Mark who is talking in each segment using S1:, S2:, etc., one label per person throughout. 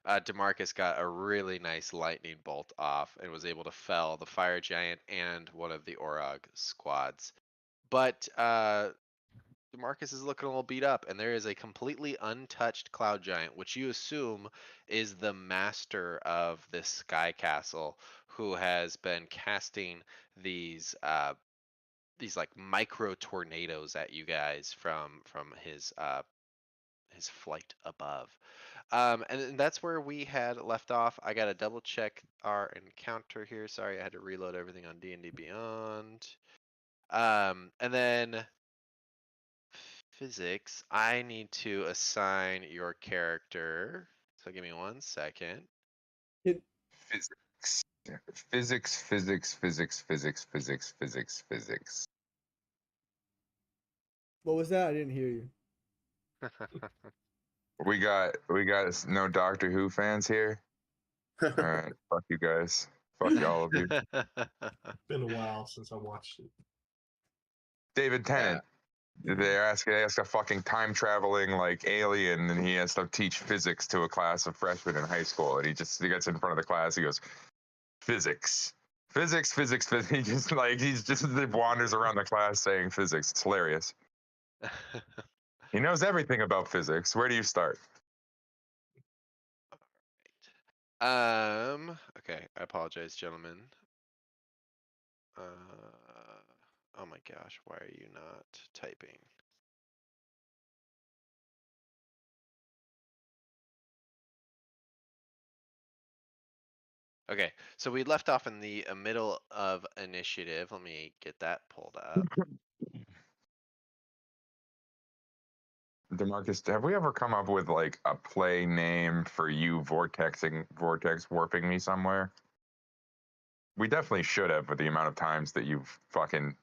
S1: DeMarcus got a really nice lightning bolt off and was able to fell the fire giant and one of the Orog squads. But DeMarcus is looking a little beat up, and there is a completely untouched cloud giant, which you assume is the master of this sky castle, who has been casting these like micro tornadoes at you guys from his flight above. And that's where we had left off. I gotta double check our encounter here. Sorry, I had to reload everything on D&D Beyond. And then physics, I need to assign your character. So give me 1 second.
S2: It,
S3: Physics. Physics, physics, physics, physics, physics, physics, physics.
S2: what was that? I didn't hear you.
S3: We got no Doctor Who fans here. All right, fuck you guys. Fuck all of you.
S4: Been a while since I watched it.
S3: David Tennant. They ask a fucking time traveling like alien, and he has to teach physics to a class of freshmen in high school. And he gets in front of the class. He goes, physics, physics, physics, physics. He just wanders around the class saying physics. It's hilarious. He knows everything about physics. Where do you start?
S1: Okay, I apologize, gentlemen. Oh my gosh, why are you not typing? Okay, so we left off in the middle of initiative. Let me get that pulled up.
S3: DeMarcus, have we ever come up with like a play name for you vortex warping me somewhere? We definitely should have, with the amount of times that you've fucking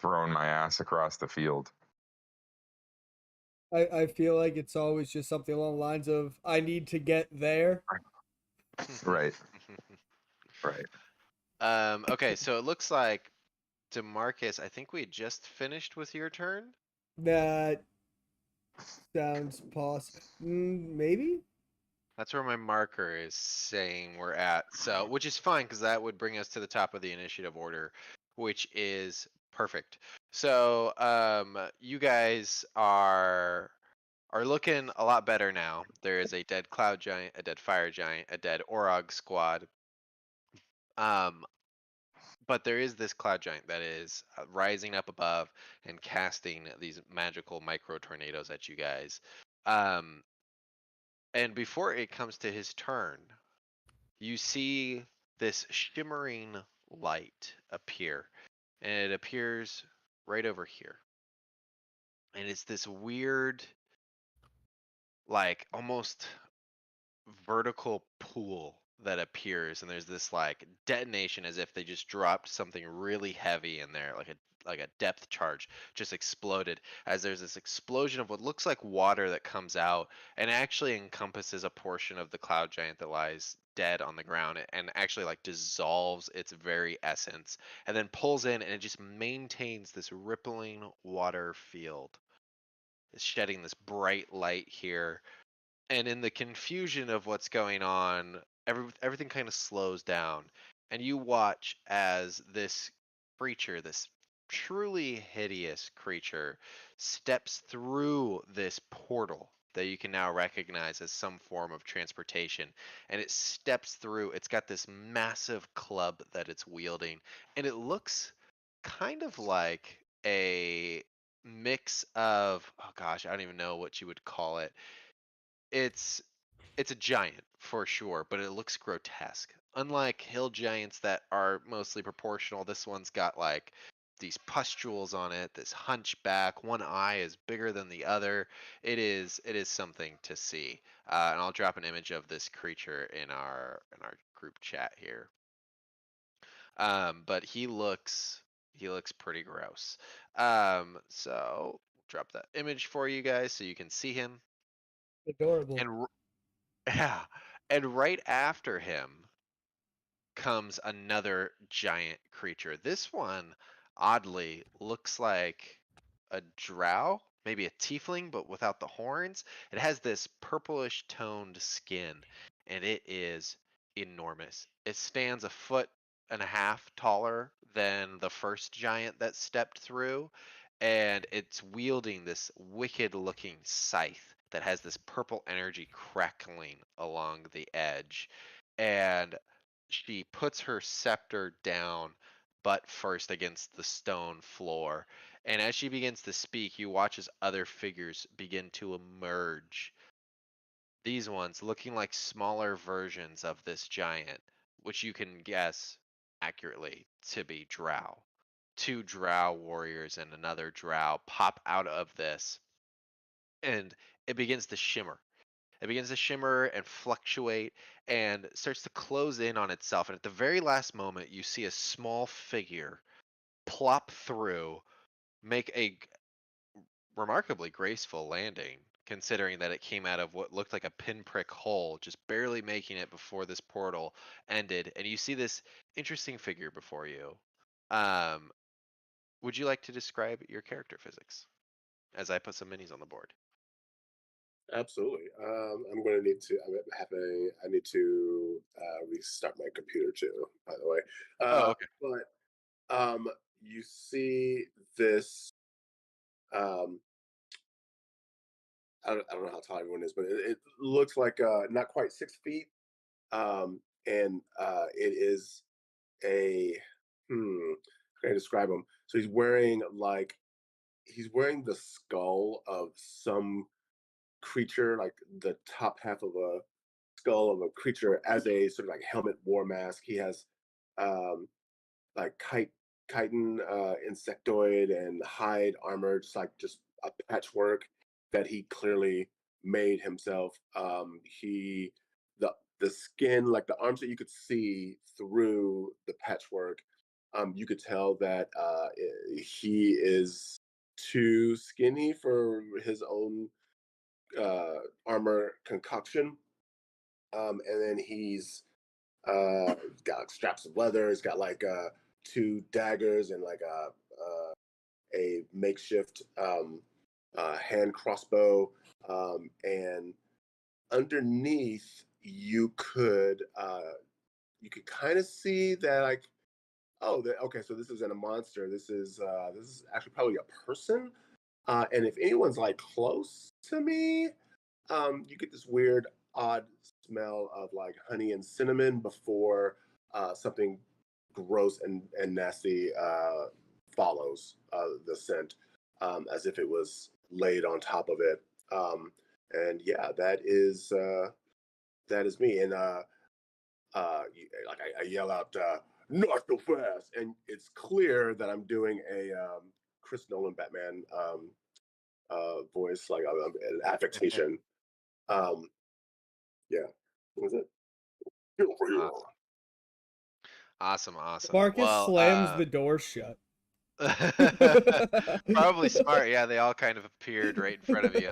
S3: thrown my ass across the field.
S2: I feel like it's always just something along the lines of I need to get there.
S3: Right. Right.
S1: Okay, so it looks like DeMarcus, I think we just finished with your turn.
S2: That sounds possible. Maybe.
S1: That's where my marker is saying we're at. So, which is fine because that would bring us to the top of the initiative order, which is perfect. So, you guys are looking a lot better now. There is a dead cloud giant, a dead fire giant, a dead Orog squad. But there is this cloud giant that is rising up above and casting these magical micro tornadoes at you guys. And before it comes to his turn, you see this shimmering light appear, and it appears right over here. And it's this weird, like almost vertical pool that appears, and there's this like detonation as if they just dropped something really heavy in there, like a depth charge just exploded, as there's this explosion of what looks like water that comes out and actually encompasses a portion of the cloud giant that lies dead on the ground, and actually like dissolves its very essence and then pulls in, and it just maintains this rippling water field. It's shedding this bright light here, and in the confusion of what's going on, everything kind of slows down, and you watch as this creature, this truly hideous creature, steps through this portal that you can now recognize as some form of transportation. And it steps through, it's got this massive club that it's wielding, and it looks kind of like a mix of, oh gosh, I don't even know what you would call it. It's a giant for sure, but it looks grotesque. Unlike hill giants that are mostly proportional, this one's got like these pustules on it, this hunchback. One eye is bigger than the other. It is something to see. And I'll drop an image of this creature in our group chat here. But he looks pretty gross. So drop that image for you guys so you can see him.
S2: Adorable.
S1: And yeah, and right after him comes another giant creature. This one, oddly, looks like a drow, maybe a tiefling, but without the horns. It has this purplish toned skin, and it is enormous. It stands 1.5 feet taller than the first giant that stepped through, and it's wielding this wicked looking scythe that has this purple energy crackling along the edge. And she puts her scepter down butt first against the stone floor. And as she begins to speak, you watch as other figures begin to emerge. These ones looking like smaller versions of this giant, which you can guess accurately to be drow. 2 drow warriors and another drow pop out of this, and it begins to shimmer. It begins to shimmer and fluctuate and starts to close in on itself. And at the very last moment, you see a small figure plop through, make a remarkably graceful landing, considering that it came out of what looked like a pinprick hole, just barely making it before this portal ended. And you see this interesting figure before you. Um, would you like to describe your character physics as I put some minis on the board?
S5: Absolutely. I'm going to need to. I need to restart my computer too. By the way,
S1: Oh, okay.
S5: but you see this. Um, I don't know how tall everyone is, but it looks like not quite 6 feet, and it is a. How can I describe him? So he's wearing the skull of some creature, like the top half of a skull of a creature as a sort of like helmet war mask. He has um like chitin insectoid and hide armor, just a patchwork that he clearly made himself. He the skin, like the arms that you could see through the patchwork, you could tell that he is too skinny for his own armor concoction. And then got like straps of leather. He's got like 2 daggers and like a makeshift hand crossbow. And underneath, you could kind of see that, like, okay, so this isn't a monster. This is actually probably a person. And if anyone's like close to me, you get this weird, odd smell of like honey and cinnamon before something gross and nasty follows the scent, as if it was laid on top of it. And yeah, that is me. And I yell out, "Not so fast!" And it's clear that I'm doing a Chris Nolan Batman voice, like an affectation. Yeah, what was it? Feel for you.
S1: Awesome. Awesome.
S2: Marcus
S1: Well,
S2: slams the door shut.
S1: probably smart. Yeah, they all kind of appeared right in front of you,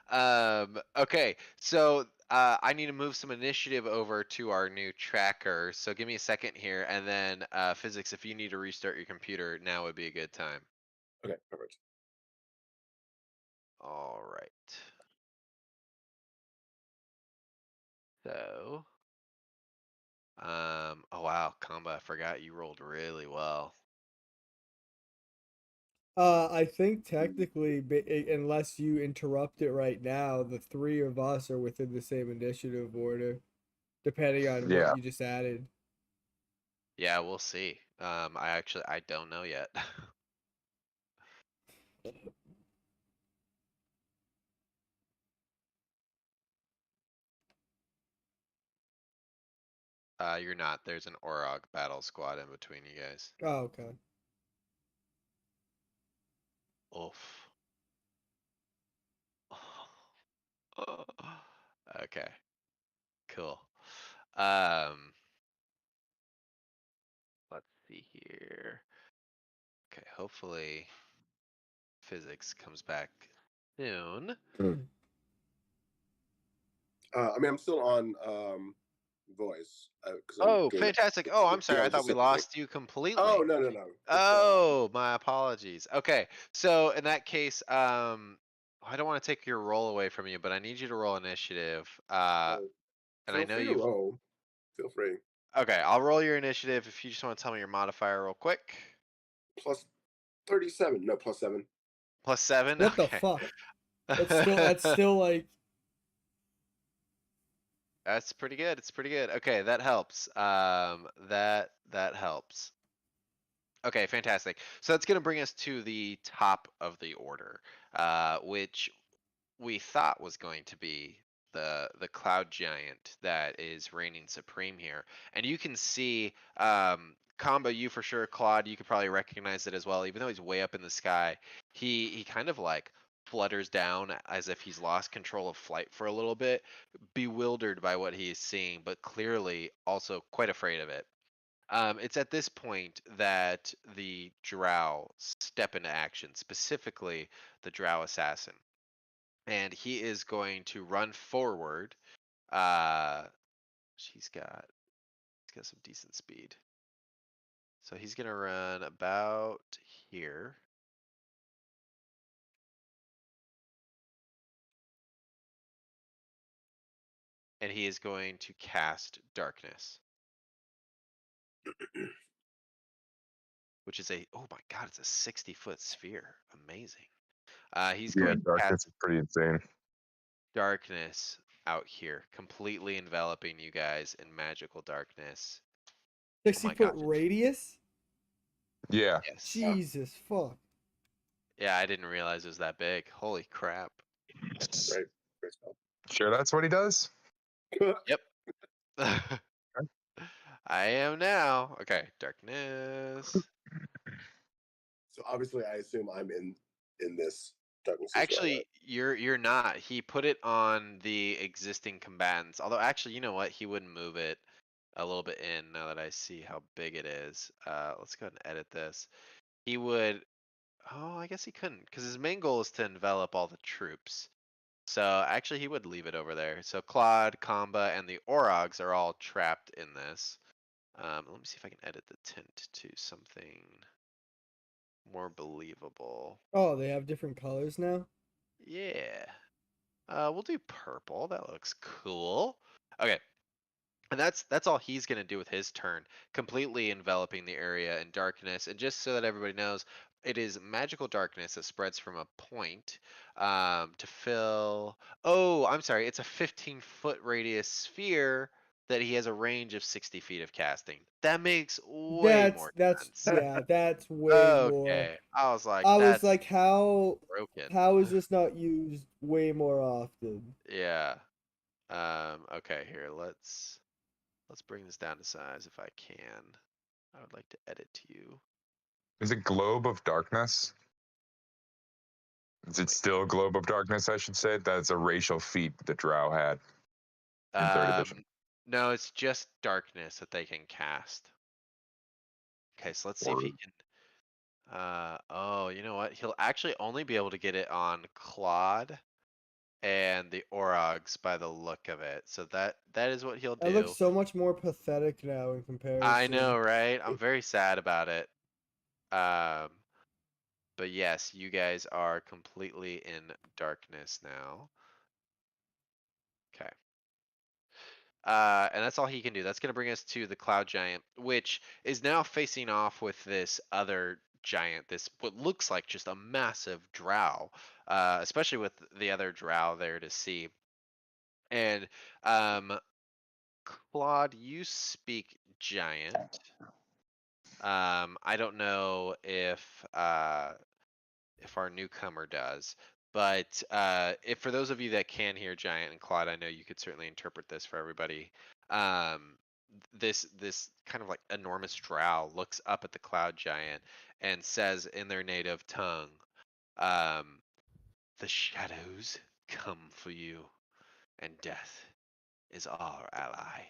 S1: huh? Okay, so I need to move some initiative over to our new tracker. So give me a second here, and then physics, if you need to restart your computer, now would be a good time.
S5: Okay, perfect.
S1: All right. So, oh wow, Combo, I forgot you rolled really well.
S2: I think technically, unless you interrupt it right now, the 3 of us are within the same initiative order, depending on
S3: Yeah.
S2: what you just added.
S1: Yeah, we'll see. I don't know yet. You're not. There's an Orog battle squad in between you guys.
S2: Oh, okay.
S1: Oof. Okay. Cool. Let's see here. Okay, hopefully physics comes back soon.
S5: I mean, I'm still on voice because I'm
S1: Oh,
S5: doing
S1: fantastic. Oh, I'm sorry.
S5: yeah,
S1: I
S5: I
S1: thought
S5: just
S1: we
S5: said the thing.
S1: lost you completely.
S5: Oh no. It's,
S1: Oh, my apologies. Okay. So in that case, I don't want to take your roll away from you, but I need you to roll initiative. And I
S5: Feel
S1: know
S5: free to
S1: you've.
S5: roll. Feel free.
S1: Okay, I'll roll your initiative if you just want to tell me your modifier real quick.
S5: Plus 37. No, plus 7.
S1: +7.
S2: What the
S1: Okay.
S2: fuck? That's still like
S1: That's pretty good. It's pretty good. Okay, that helps. That helps. Okay, fantastic. So that's gonna bring us to the top of the order, which we thought was going to be the cloud giant that is reigning supreme here. And you can see Combo, you for sure, Claude, you could probably recognize it as well. Even though he's way up in the sky, he kind of like flutters down as if he's lost control of flight for a little bit, bewildered by what he is seeing, but clearly also quite afraid of it. It's at this point that the Drow step into action, specifically the Drow assassin, and he is going to run forward. Uh, he's got some decent speed, so he's gonna run about here. And he is going to cast darkness, which is oh my god, it's a 60-foot sphere. Amazing. He's
S3: Yeah,
S1: going to cast
S3: darkness is pretty insane.
S1: darkness out here, completely enveloping you guys in magical darkness. Oh
S2: 60-foot
S1: gosh.
S2: radius?
S3: Yeah.
S1: Yes.
S2: Jesus fuck.
S1: Yeah, I didn't realize it was that big. Holy crap.
S5: Great. Great spell.
S3: Sure, that's what he does.
S1: Yep. I am now. Okay, darkness.
S5: So obviously, I assume I'm in this darkness as well.
S1: Actually, you're not. He put it on the existing combatants. Although actually, you know what? He would move it a little bit in now that I see how big it is. Let's go ahead and edit this. He would. Oh, I guess he couldn't, because his main goal is to envelop all the troops. So actually, he would leave it over there. So Claude, Kamba, and the Orogs are all trapped in this. Let me see if I can edit the tint to something more believable.
S2: Oh, they have different colors now?
S1: Yeah. We'll do purple. That looks cool. Okay. And that's all he's gonna do with his turn, completely enveloping the area in darkness. And just so that everybody knows, it is magical darkness that spreads from a point to fill. Oh, I'm sorry. It's a 15-foot radius sphere that he has a range of 60 feet of casting. That makes way more sense.
S2: That's way more.
S1: Okay, I was like,
S2: I was
S1: that's
S2: like,
S1: broken.
S2: how is this not used way more often?
S1: Yeah. Okay, here, let's bring this down to size if I can. I would like to edit to you.
S3: Is it Globe of Darkness? Is it still Globe of Darkness, I should say? That's a racial feat that Drow had in 3rd edition.
S1: No, it's just darkness that they can cast. Okay, so let's see if he can. Oh, you know what? He'll actually only be able to get it on Claude and the Orogs by the look of it. So that is what he'll
S2: It looks
S1: do.
S2: so much more pathetic now in comparison.
S1: I know, right? I'm very sad about it. But yes, you guys are completely in darkness now. Okay. And that's all he can do. That's going to bring us to the Cloud Giant, which is now facing off with this other giant, this what looks like just a massive drow, especially with the other drow there to see. And Claude, you speak giant. I don't know if our newcomer does. But if for those of you that can hear giant, and Claude, I know you could certainly interpret this for everybody. This kind of like enormous drow looks up at the cloud giant and says in their native tongue, "The shadows come for you, and death is our ally."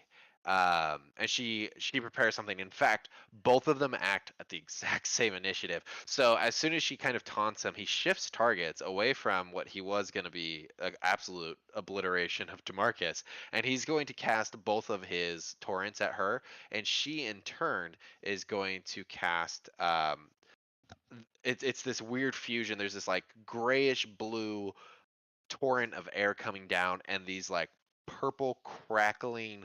S1: And she prepares something. In fact, both of them act at the exact same initiative. So as soon as she kind of taunts him, he shifts targets away from what he was going to be an absolute obliteration of Demarcus, and he's going to cast both of his torrents at her, and she in turn is going to cast. It's this weird fusion. There's this like grayish blue torrent of air coming down, and these like purple crackling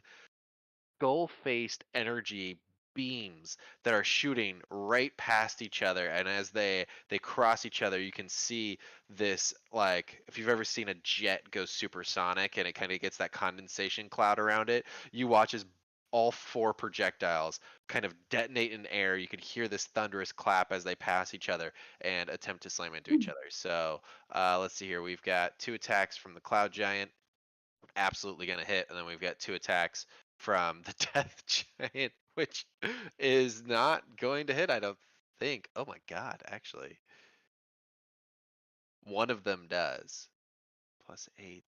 S1: skull-faced energy beams that are shooting right past each other, and as they cross each other, you can see this, like, if you've ever seen a jet go supersonic and it kind of gets that condensation cloud around it, you watch as all 4 projectiles kind of detonate in air. You can hear this thunderous clap as they pass each other and attempt to slam into each other. So let's see here, we've got 2 attacks from the cloud giant, absolutely gonna hit, and then we've got 2 attacks from the death giant, which is not going to hit, I don't think. Oh my god, actually. One of them does. +8.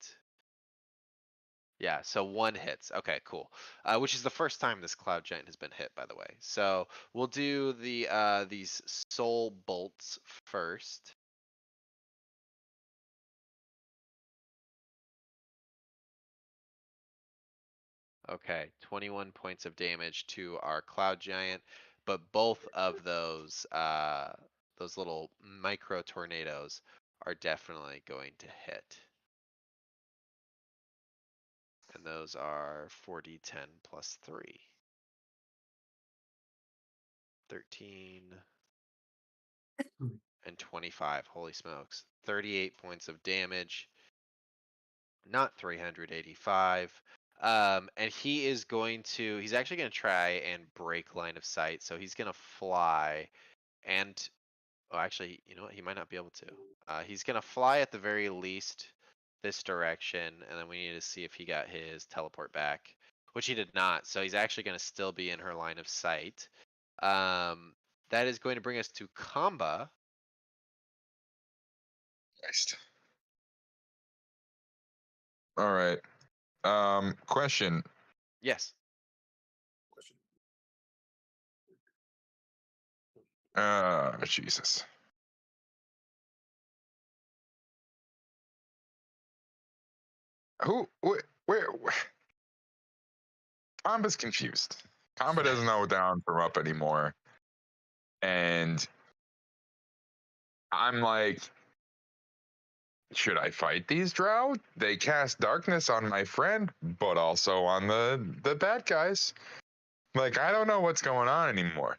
S1: Yeah, so 1 hits. Okay, cool. Which is the first time this cloud giant has been hit, by the way. So we'll do the these soul bolts first. Okay, 21 points of damage to our cloud giant, but both of those little micro tornadoes are definitely going to hit. And those are 4d10 plus 3. 13 and 25. Holy smokes. 38 points of damage. Not 385. And he's actually going to try and break line of sight. So he's going to fly and, oh, actually, you know what? He might not be able to. He's going to fly at the very least this direction. And then we need to see if he got his teleport back, which he did not. So he's actually going to still be in her line of sight. That is going to bring us to Kamba.
S3: Next. All right. Question.
S1: Yes.
S3: Jesus. Where? Kamba's confused. Kamba doesn't know down from up anymore. And I'm like, should I fight these drow? They cast darkness on my friend, but also on the bad guys. Like, I don't know what's going on anymore.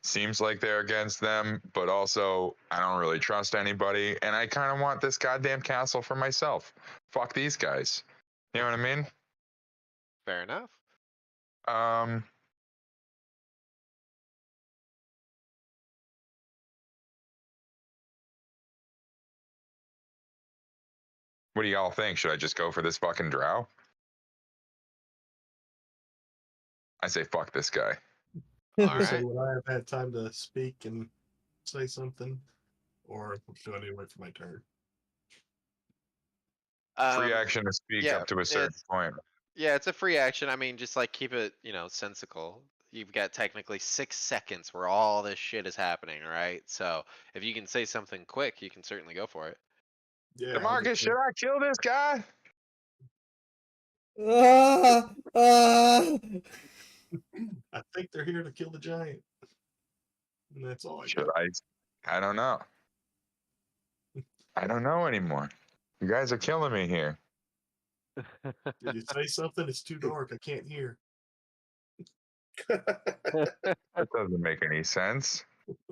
S3: Seems like they're against them, but also I don't really trust anybody, and I kind of want this goddamn castle for myself. Fuck these guys. You know what I mean?
S1: Fair enough.
S3: What do y'all think? Should I just go for this fucking drow? I say fuck this guy.
S1: All
S4: So
S1: right.
S4: would I have had time to speak and say something, or do I need to wait for my turn?
S3: Free action to speak
S1: yeah,
S3: up to a certain point.
S1: Yeah, it's a free action. I mean, just like keep it, sensical. You've got technically 6 seconds where all this shit is happening, right? So if you can say something quick, you can certainly go for it.
S4: Yeah.
S3: DeMarcus, should I kill this guy?
S2: Ah, ah.
S4: I think they're here to kill the giant. And that's all I
S3: Should
S4: got.
S3: I don't know. I don't know anymore. You guys are killing me here.
S4: Did you say something? It's too dark. I can't hear.
S3: That doesn't make any sense.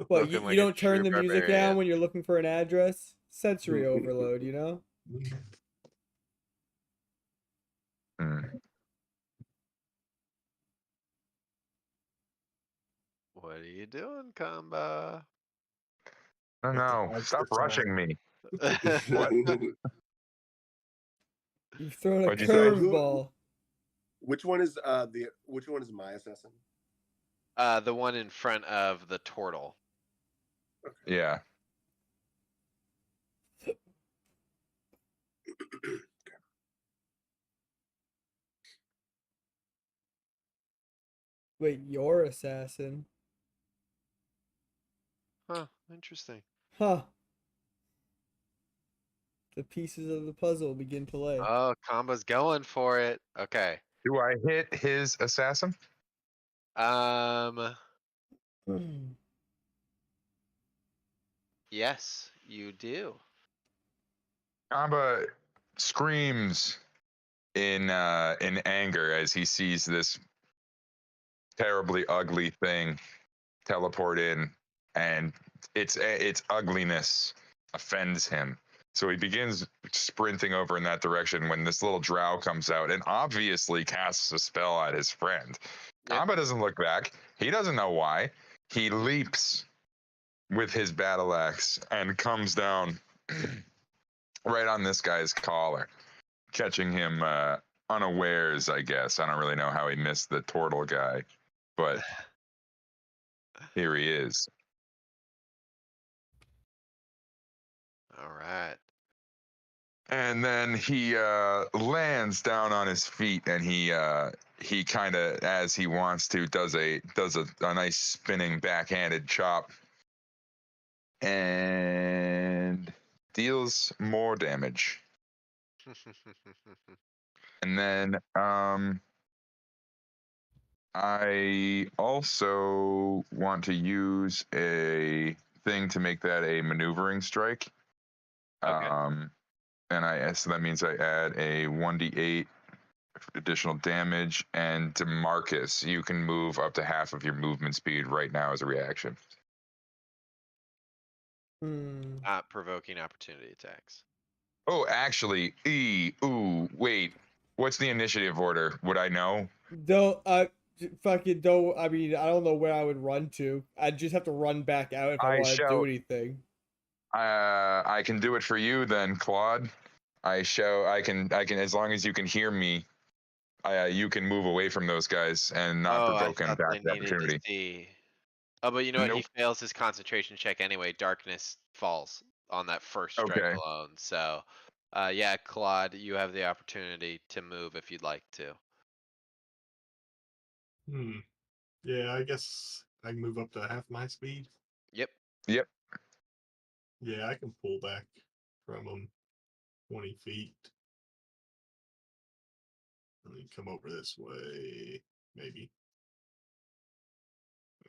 S2: What,
S1: Looking
S2: you
S1: like a
S2: don't turn
S1: true
S2: the music down
S1: barbarian.
S2: when you're looking for an address? Sensory overload, you know?
S3: Hmm.
S1: What are you doing, Kamba?
S3: No, no.
S4: That's
S3: Stop
S4: the time.
S3: rushing me. What?
S2: You've thrown a
S3: What'd you say?
S2: curveball.
S5: Which one is my assassin?
S1: The one in front of the turtle.
S3: Yeah.
S2: Wait, your assassin?
S1: Huh, interesting.
S2: Huh. The pieces of the puzzle begin to lay.
S1: Oh, Kamba's going for it. Okay.
S3: Do I hit his assassin?
S1: Yes, you do.
S3: Kamba, screams in anger as he sees this terribly ugly thing teleport in, and its ugliness offends him. So he begins sprinting over in that direction when this little drow comes out and obviously casts a spell at his friend.
S1: Yeah.
S3: Kamba doesn't look back. He doesn't know why. He leaps with his battle axe and comes down right on this guy's collar, catching him unawares, I guess. I don't really know how he missed the turtle guy, but here he is.
S1: All right.
S3: And then he lands down on his feet, and he kind of, as he wants to, does a nice spinning backhanded chop and deals more damage. And then I also want to use a thing to make that a maneuvering strike.
S1: Okay.
S3: And so that means I add a 1d8 additional damage, and to Marcus, you can move up to half of your movement speed right now as a reaction.
S1: Not provoking opportunity attacks.
S3: Oh, actually, wait. What's the initiative order? Would I know?
S2: Don't fucking don't. I mean, I don't know where I would run to. I'd just have to run back out if I want to do anything.
S3: I can do it for you then, Claude. I can as long as you can hear me. You can move away from those guys and not provoke
S1: I
S3: him
S1: thought
S3: back
S1: they
S3: to
S1: needed to
S3: opportunity.
S1: see. Oh, but you know what? He
S3: Nope.
S1: fails his concentration check anyway. Darkness falls on that first strike
S3: Okay.
S1: alone. So, yeah, Claude, you have the opportunity to move if you'd like to.
S4: Yeah, I guess I can move up to half my speed.
S1: Yep.
S3: Yep.
S4: Yeah, I can pull back from them 20 feet. Let me come over this way, maybe.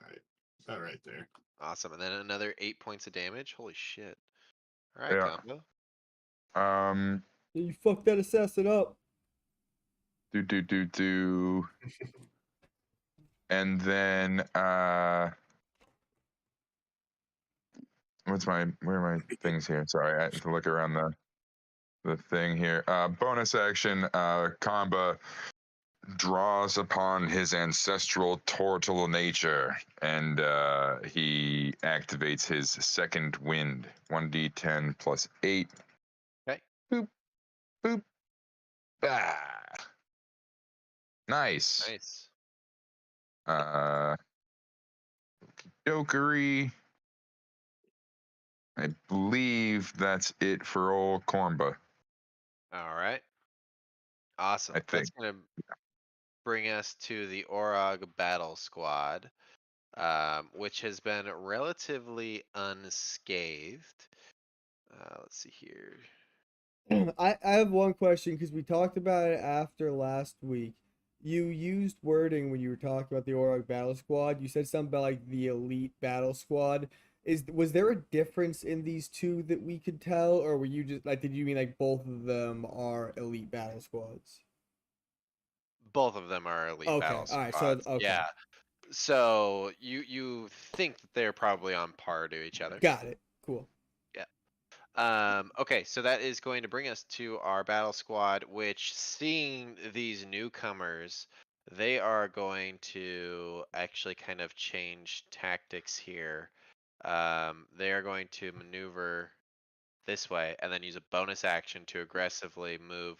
S4: All right, about right there.
S1: Awesome. And then another 8 points of damage. Holy shit. All right,
S3: Yeah.
S1: combo.
S2: Yeah, you fucked that assassin up.
S3: And then where are my things here? Sorry, I have to look around the thing here. Bonus action, Kamba draws upon his ancestral turtle nature, and he activates his second wind, 1d10 plus 8.
S1: Okay.
S3: Boop, boop. Ah. Nice.
S1: Nice.
S3: Jokery. I believe that's it for old Cornba.
S1: All right. Awesome.
S3: I
S1: That's
S3: think.
S1: going to bring us to the Orog Battle Squad, which has been relatively unscathed. Let's see here.
S2: I have one question because we talked about it after last week. You used wording when you were talking about the Orog Battle Squad. You said something about like the Elite Battle Squad. Was there a difference in these two that we could tell, or were you just like did you mean like both of them are Elite Battle Squads?
S1: Both of them are Elite
S2: Okay,
S1: Battle
S2: all right,
S1: Squads.
S2: so okay,
S1: Yeah. So you think that they're probably on par to each other.
S2: got it. Cool.
S1: Okay, so that is going to bring us to our battle squad, which seeing these newcomers, they are going to actually kind of change tactics here. They are going to maneuver this way and then use a bonus action to aggressively move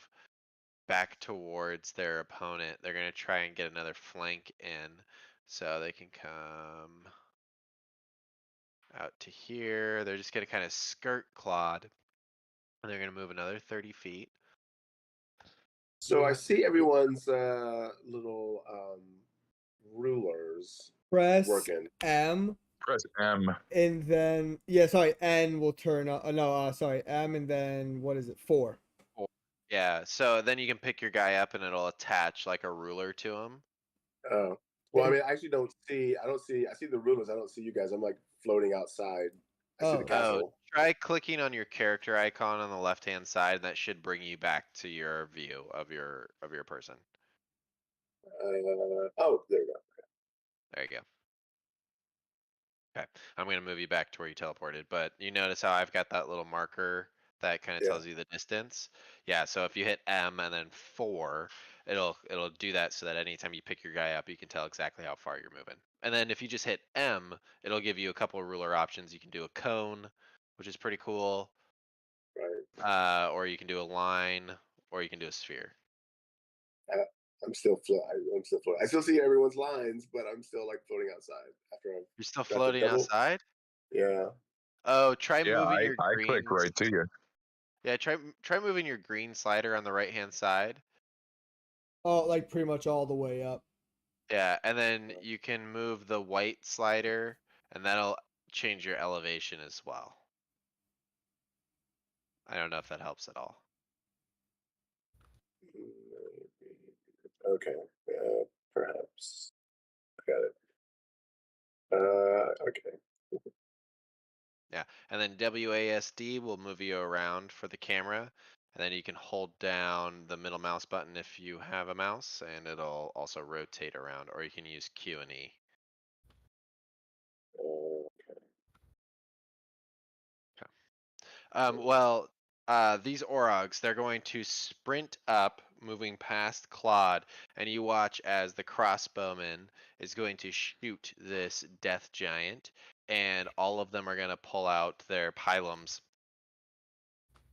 S1: back towards their opponent. They're going to try and get another flank in so they can come out to here. They're just going to kind of skirt Claude. And they're going to move another 30 feet.
S5: So I see everyone's little rulers
S2: Press
S5: working.
S2: M.
S3: Press M.
S2: And then yeah, sorry, N will turn on. No, sorry, M, and then what is it? 4.
S1: Yeah, so then you can pick your guy up and it'll attach like a ruler to him.
S5: Well, I mean, I actually don't see. I see the rulers. I don't see you guys. I'm like floating outside. I see the
S2: Oh.
S5: castle.
S1: Try clicking on your character icon on the left-hand side, and that should bring you back to your view of your person.
S5: Oh, there we go.
S1: There you go. Okay, I'm gonna move you back to where you teleported, but you notice how I've got that little marker that kind of
S5: Yeah.
S1: tells you the distance? Yeah, so if you hit M and then 4, it'll do that so that anytime you pick your guy up, you can tell exactly how far you're moving. And then if you just hit M, it'll give you a couple of ruler options. You can do a cone, which is pretty cool,
S5: Right.
S1: or you can do a line, or you can do a sphere.
S5: I'm still floating. I'm still floating. I still see everyone's lines, but I'm still like floating outside after I've
S1: You're still
S5: got the
S1: floating
S5: double.
S1: outside?
S5: Yeah.
S1: Oh, try
S3: Yeah,
S1: moving your
S3: I click
S1: green.
S3: right to you.
S1: Yeah, try moving your green slider on the right-hand side.
S2: Oh, like pretty much all the way up.
S1: Yeah, and then you can move the white slider, and that'll change your elevation as well. I don't know if that helps at all.
S5: Okay. Perhaps. I got it. Okay.
S1: Yeah, and then WASD will move you around for the camera, and then you can hold down the middle mouse button if you have a mouse, and it'll also rotate around, or you can use Q and E. Well, these Orogs, they're going to sprint up, moving past Claude, and you watch as the crossbowman is going to shoot this death giant, and all of them are going to pull out their pylums,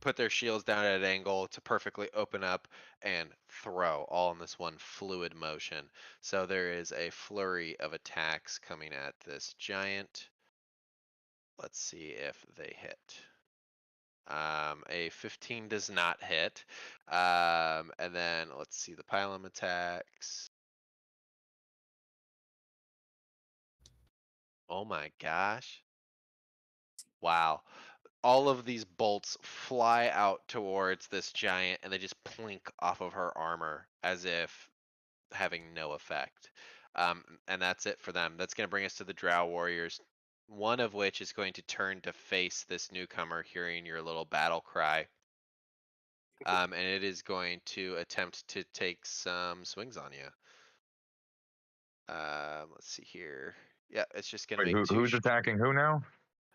S1: put their shields down at an angle to perfectly open up and throw all in this one fluid motion. So there is a flurry of attacks coming at this giant. Let's see if they hit. A 15 does not hit. And then let's see the pylum attacks. Oh my gosh. Wow. All of these bolts fly out towards this giant and they just plink off of her armor as if having no effect. And that's it for them. That's going to bring us to the Drow Warriors. One of which is going to turn to face this newcomer, hearing your little battle cry. And it is going to attempt to take some swings on you. Let's see here. Yeah, it's just gonna
S3: Wait,
S1: make two.
S3: who's attacking who now?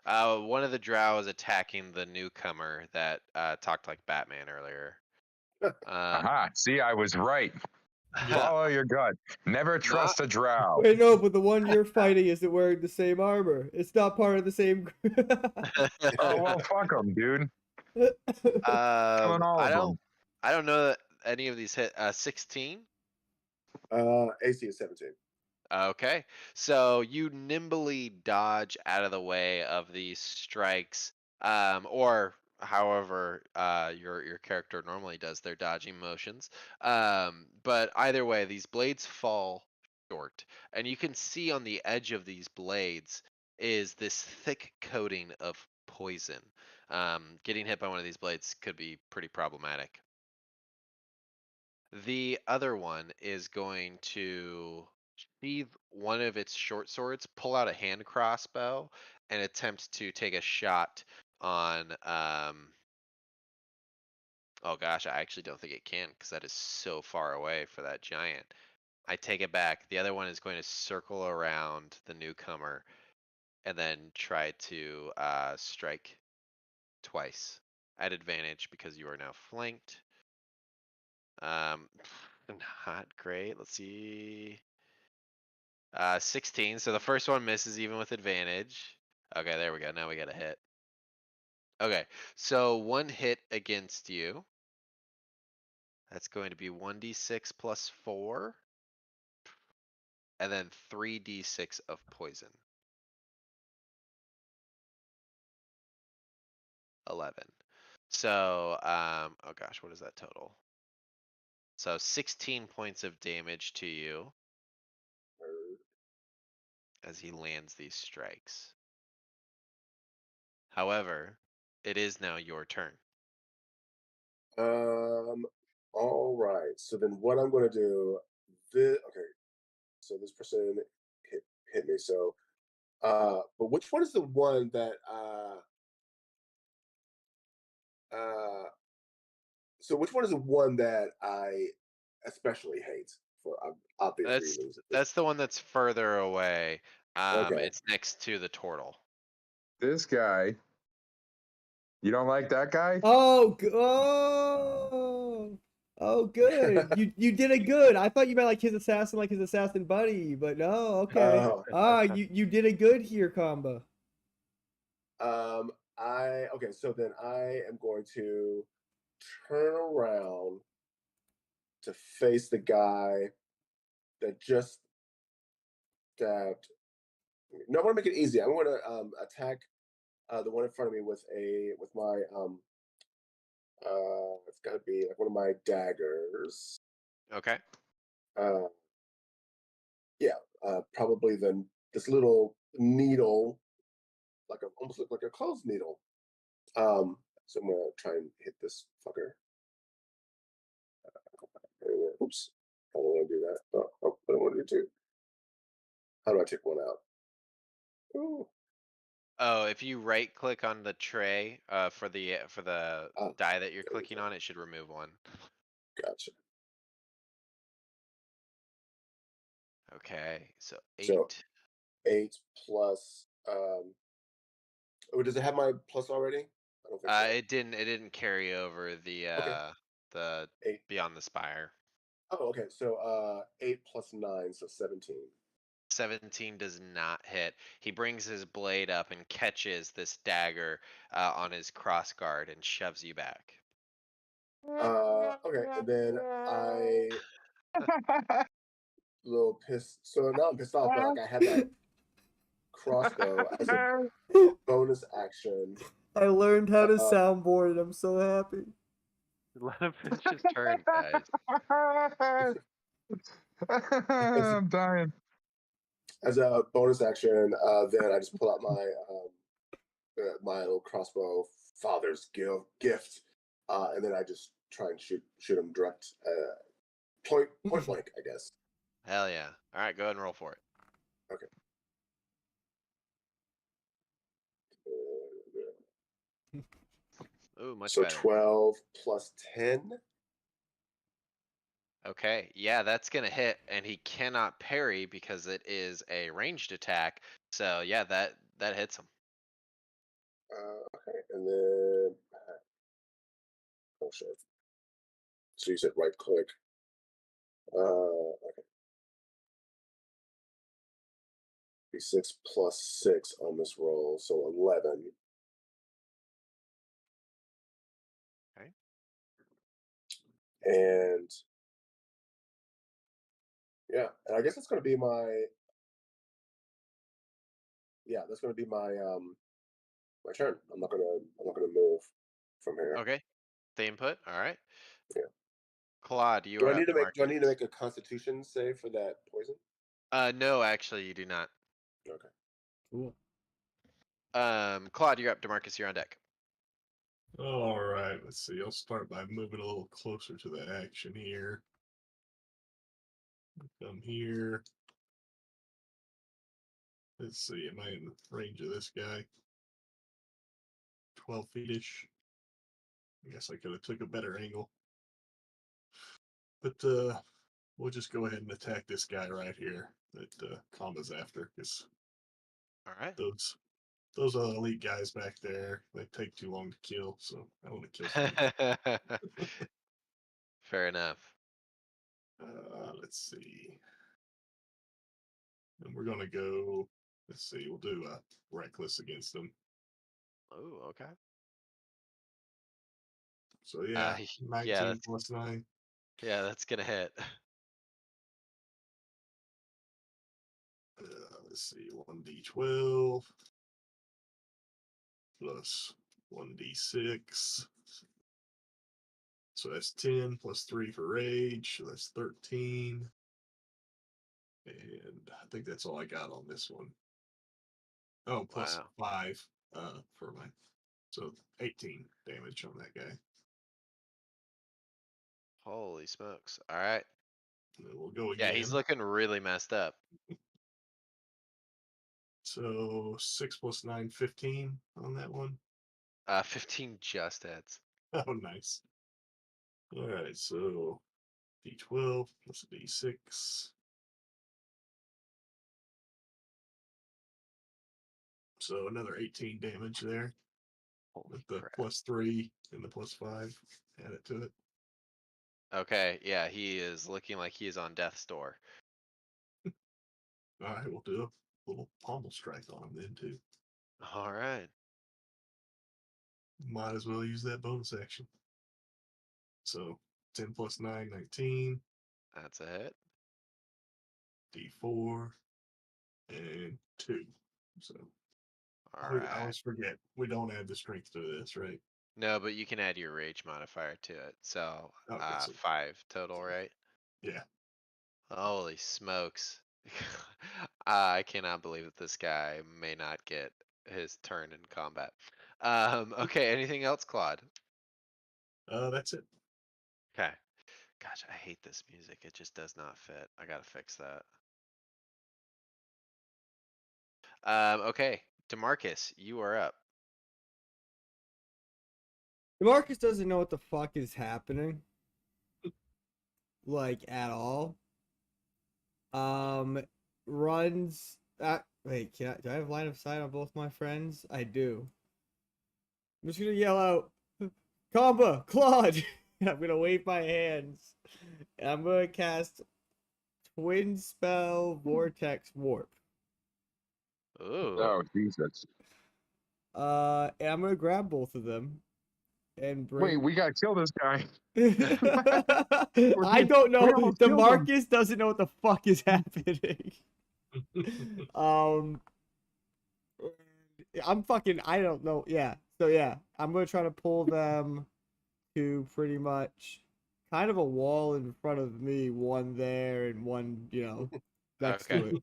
S1: One of the drow is attacking the newcomer that talked like Batman earlier.
S3: Aha! See, I was right. Follow your gut. Never trust a drow.
S2: Wait, no, but the one you're fighting isn't wearing the same armor. It's not part of the same.
S3: Oh well, fuck them, dude. Killing all
S1: I
S3: of
S1: don't.
S3: them.
S1: I don't know that any of these hit. 16.
S5: AC is 17.
S1: Okay, so you nimbly dodge out of the way of these strikes, or however your character normally does their dodging motions. But either way, these blades fall short, and you can see on the edge of these blades is this thick coating of poison. Getting hit by one of these blades could be pretty problematic. The other one is going to sheathe one of its short swords, pull out a hand crossbow, and attempt to take a shot on. Oh gosh, I actually don't think it can because that is so far away for that giant. I take it back. The other one is going to circle around the newcomer and then try to strike twice at advantage because you are now flanked. Not great. Let's see. 16. So the first one misses even with advantage. Okay, there we go. Now we got a hit. Okay, so one hit against you. That's going to be 1d6 plus 4. And then 3d6 of poison. 11. So, oh gosh, what is that total? So 16 points of damage to you as he lands these strikes. However, it is now your turn.
S5: All right. So then what I'm going to do, okay. So this person hit me. So But which one is the one that so which one is the one that I especially hate for obvious
S1: That's
S5: reasons?
S1: that's the one that's further away.
S5: Okay.
S1: It's next to the turtle.
S3: This guy. You don't like that guy?
S2: Oh, good. You did it good. I thought you meant like his assassin buddy, but no, okay.
S5: Oh,
S2: You did it good here, Kamba.
S5: okay. So then I am going to turn around to face the guy that just stabbed me. No, I want to make it easy. I'm going to attack the one in front of me with my it's got to be like one of my daggers.
S1: Okay.
S5: Uh, yeah, probably this little needle, like a almost look like a clothes needle. So I'm gonna try and hit this fucker. Oops, I don't want to do that. I don't want to do two. How do I take one out? Ooh,
S1: Oh, if you right click on the tray, for the
S5: ah,
S1: die that you're
S5: there we
S1: clicking
S5: go.
S1: on, it should remove one.
S5: Gotcha.
S1: Okay, so
S5: So
S1: 8.
S5: 8 plus. Oh, does it have my plus already? I don't think so.
S1: It didn't carry over
S5: Okay,
S1: the
S5: 8.
S1: Beyond the Spire.
S5: Oh, okay. So 8 plus 9, so 17.
S1: 17 does not hit. He brings his blade up and catches this dagger on his cross guard and shoves you back.
S5: Okay, and then I little pissed. So now I'm pissed off, but like I had that crossbow as a bonus action.
S2: I learned how to
S5: Uh,
S2: soundboard and I'm so happy.
S1: Let him finish his turn, guys.
S5: as,
S3: I'm dying.
S5: as a bonus action, then I just pull out my little crossbow, father's gift, and then I just try and shoot him direct, point blank, I guess.
S1: Hell yeah. All right, go ahead and roll for it.
S5: Okay.
S1: Ooh, much
S5: So
S1: better.
S5: 12 plus 10.
S1: Okay, yeah, that's gonna hit, and he cannot parry because it is a ranged attack. So yeah, that hits him.
S5: Okay, and then oh shit. So you said right click. Okay. D6 plus 6 on this roll, so 11.
S1: Okay.
S5: And yeah, and I guess that's going to be my that's going to be my turn. I'm not gonna move from here.
S1: Okay. The input. All right.
S5: Yeah.
S1: Claude, you are up.
S5: Do I
S1: Demarcus.
S5: need to make a Constitution save for that poison?
S1: No, actually, you do not.
S5: Okay.
S2: Cool.
S1: Claude, you're up. Demarcus, you're on deck.
S4: All right, let's see. I'll start by moving a little closer to the action here. Come here. Let's see. Am I in range of this guy? 12 feet-ish. I guess I could have took a better angle. But we'll just go ahead and attack this guy right here that Kama's after, because
S1: All right.
S4: those elite guys back there, they take too long to kill, so I want to kill somebody.
S1: Fair enough.
S4: Let's see. And we're gonna go. Let's see. We'll do reckless against them.
S1: Oh, okay.
S4: So yeah,
S1: yeah,
S4: 19 plus 9.
S1: that's gonna hit.
S4: Let's see. 1d12 plus 1d6. So that's 10 plus 3 for rage. So that's 13. And I think that's all I got on this one. Oh, plus
S1: Wow.
S4: 5 for my. So 18 damage on that guy.
S1: Holy smokes. All right.
S4: And then we'll go
S1: Yeah,
S4: again.
S1: he's looking really messed up.
S4: So 6 plus 9, 15 on that one.
S1: 15 just hits.
S4: Oh, nice. All right, so D12 plus a D6. So another 18 damage there
S1: Holy
S4: with the
S1: crap.
S4: +3 and the +5. Add it to it.
S1: Okay, yeah, he is looking like he is on death's door.
S4: All right, we'll do a little pommel strike on him then too.
S1: All right.
S4: Might as well use that bonus action. So 10 plus 9, 19.
S1: That's a hit.
S4: D4 and 2. So
S1: All
S4: I
S1: right.
S4: always forget we don't add the strength to this, right?
S1: No, but you can add your rage modifier to it. So,
S4: Okay, so
S1: 5 total, right?
S4: yeah.
S1: Holy smokes. I cannot believe that this guy may not get his turn in combat. Okay, anything else, Claude?
S4: That's it.
S1: Okay. Gosh, I hate this music. It just does not fit. I gotta fix that. Okay, DeMarcus, you are up.
S2: DeMarcus doesn't know what the fuck is happening. Like, at all. Runs. Wait, do I have line of sight on both my friends? I do. I'm just gonna yell out, Comba, Claude! I'm gonna wave my hands. And I'm gonna cast Twin Spell Vortex Warp.
S1: Ooh.
S3: Oh, Jesus.
S2: And I'm gonna grab both of them and
S3: Wait,
S2: bring.
S3: we gotta kill this guy.
S2: I don't know.
S3: We almost killed him.
S2: DeMarcus doesn't know what the fuck is happening. I'm fucking. I don't know. Yeah. So yeah, I'm gonna try to pull them to pretty much kind of a wall in front of me, one there and one, next
S1: Okay.
S2: to it.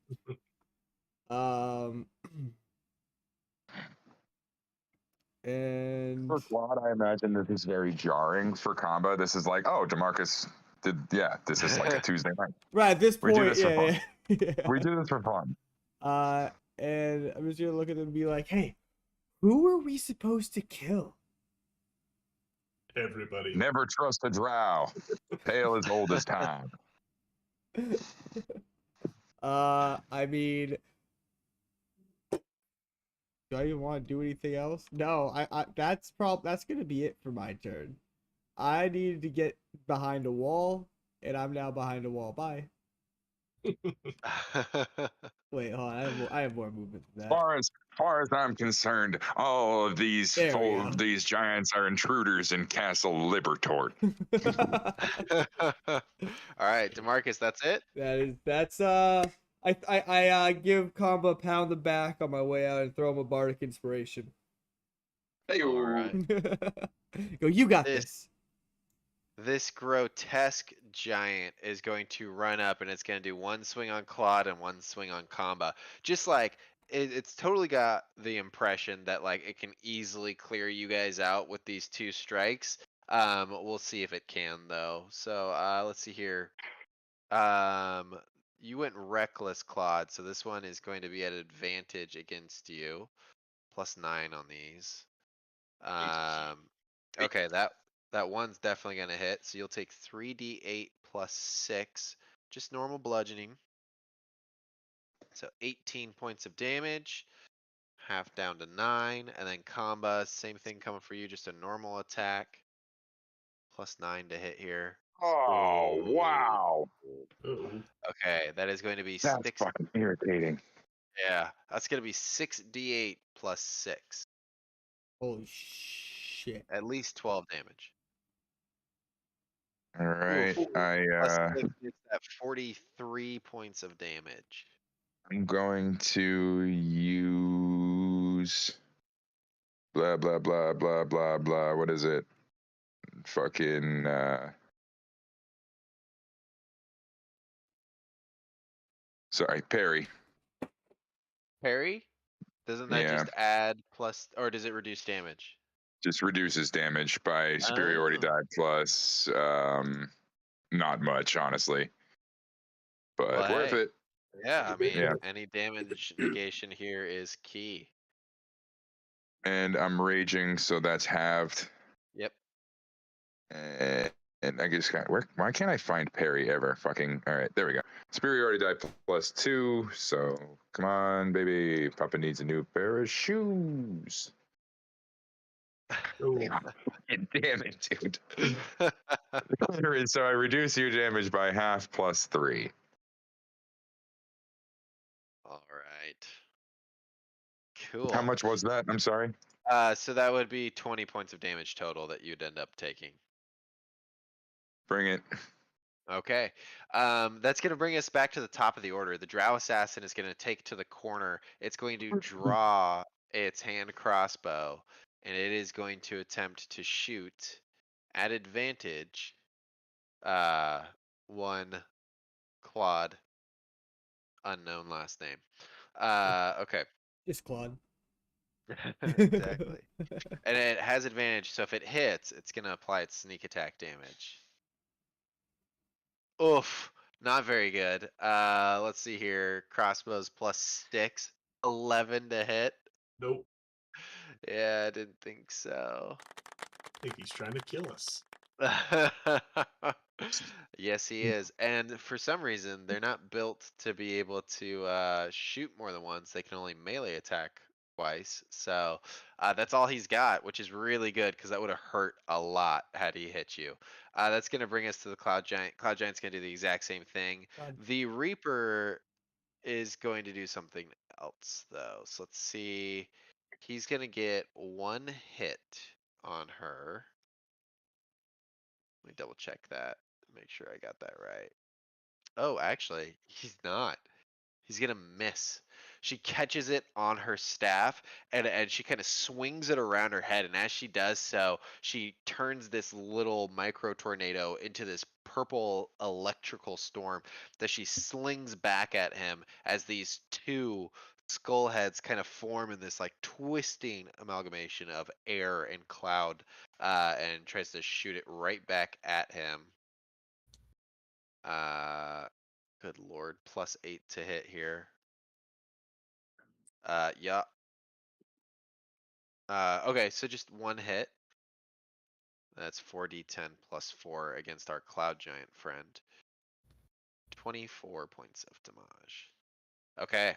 S2: And
S3: For Claude, I imagine that this is very jarring for combo. This is like, oh, DeMarcus did, yeah, this is like a Tuesday night.
S2: right at this
S3: We do
S2: point,
S3: this for fun.
S2: yeah.
S3: We do this for fun.
S2: And I'm just gonna look at them and be like, hey, who are we supposed to kill?
S4: Everybody.
S3: Never trust a drow. Tale as old as time.
S2: I mean, do I even want to do anything else? No, that's gonna be it for my turn. I needed to get behind a wall, and I'm now behind a wall. Bye. Wait, hold on. I have more movement than that.
S3: As far as I'm concerned, all of these
S2: There we go.
S3: these giants are intruders in Castle Libertort.
S1: All right, DeMarcus, that's it?
S2: That's I give Combo a pound in the back on my way out and throw him a bardic inspiration.
S3: Hey,
S1: All right.
S2: Go, you got this.
S1: This grotesque giant is going to run up and it's going to do one swing on Claude and one swing on Comba. Just like it's totally got the impression that like it can easily clear you guys out with these two strikes. We'll see if it can though. So let's see here. You went reckless, Claude, so this one is going to be at advantage against you. +9 on these. Okay, that one's definitely gonna hit. So you'll take 3d8 plus 6, just normal bludgeoning. So 18 points of damage, half down to 9, and then Comba, same thing coming for you, just a normal attack. +9 to hit here.
S3: Oh, wow.
S4: Uh-oh.
S1: Okay, that is going to be
S3: That's
S1: 6.
S3: fucking irritating.
S1: Yeah, that's gonna be 6d8 plus 6.
S2: Holy shit.
S1: At least 12 damage.
S3: All right.
S1: Plus 6 makes that 43 points of damage.
S3: I'm going to use blah blah blah blah blah blah. What is it? Fucking sorry, parry.
S1: Parry? Doesn't that
S3: Yeah.
S1: just add plus, or does it reduce damage?
S3: Just reduces damage by superiority
S1: Oh.
S3: die plus not much, honestly. But
S1: Well,
S3: worth
S1: hey.
S3: it.
S1: Yeah, I mean,
S3: Yeah.
S1: any damage negation here is key.
S3: And I'm raging, so that's halved.
S1: Yep.
S3: And I just got why can't I find parry ever? Fucking all right, there we go. Superiority die +2. So come on, baby. Papa needs a new pair of shoes.
S4: Oh,
S3: Damn it, dude. The counter is so I reduce your damage by half +3.
S1: All right. Cool.
S3: How much was that? I'm sorry.
S1: So that would be 20 points of damage total that you'd end up taking.
S3: Bring it.
S1: Okay. That's going to bring us back to the top of the order. The Drow Assassin is going to take to the corner. It's going to draw its hand crossbow, and it is going to attempt to shoot at advantage one Claude, unknown last name. Okay.
S2: Just Claude.
S1: Exactly. And it has advantage, so if it hits, it's going to apply its sneak attack damage. Oof, not very good. Let's see here. Crossbows +6, 11 to hit.
S4: nope.
S1: Yeah, I didn't think so.
S4: I think he's trying to kill us.
S1: Yes, he is. And for some reason, they're not built to be able to shoot more than once. They can only melee attack twice. So that's all he's got, which is really good because that would have hurt a lot had he hit you. That's going to bring us to the Cloud Giant. Cloud Giant's going to do the exact same thing.
S2: God.
S1: The Reaper is going to do something else, though. So let's see. He's going to get one hit on her. Let me double check that. Make sure I got that right. Oh, actually, he's not. He's gonna miss. She catches it on her staff and she kind of swings it around her head. And as she does so, she turns this little micro tornado into this purple electrical storm that she slings back at him as these two skull heads kind of form in this like twisting amalgamation of air and cloud, and tries to shoot it right back at him. Good lord, +8 to hit here. Yeah. Okay, so just one hit. That's 4d10 +4 against our Cloud Giant friend. 24 points of damage. Okay.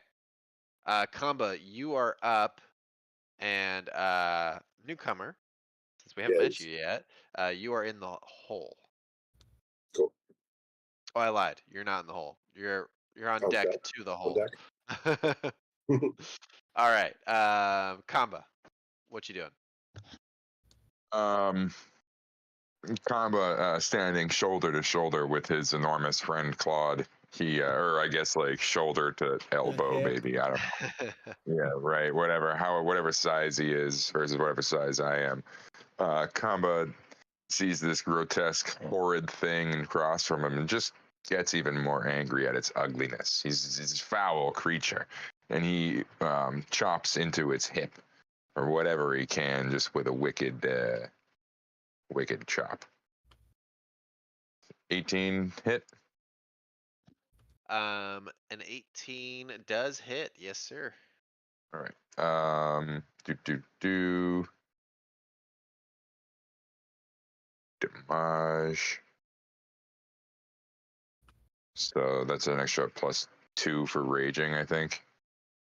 S1: Kamba, you are up, and newcomer, since we haven't met
S5: Yes.
S1: you yet, you are in the hole.
S5: Cool.
S1: Oh, I lied. You're not in the hole. You're on
S5: On
S1: deck
S5: deck.
S1: to the
S5: On
S1: hole.
S5: deck.
S1: All right, Kamba, what you doing?
S3: Kamba standing shoulder to shoulder with his enormous friend Claude. He, or I guess like shoulder to elbow,
S2: hip.
S3: maybe. I don't know. Yeah, right. Whatever size he is versus whatever size I am. Kamba sees this grotesque, horrid thing across from him and just gets even more angry at its ugliness. He's a foul creature, and he chops into its hip or whatever he can, just with a wicked chop. 18 hit.
S1: An 18 does hit. Yes, sir.
S3: All right. Damage. So that's an extra +2 for raging, I think.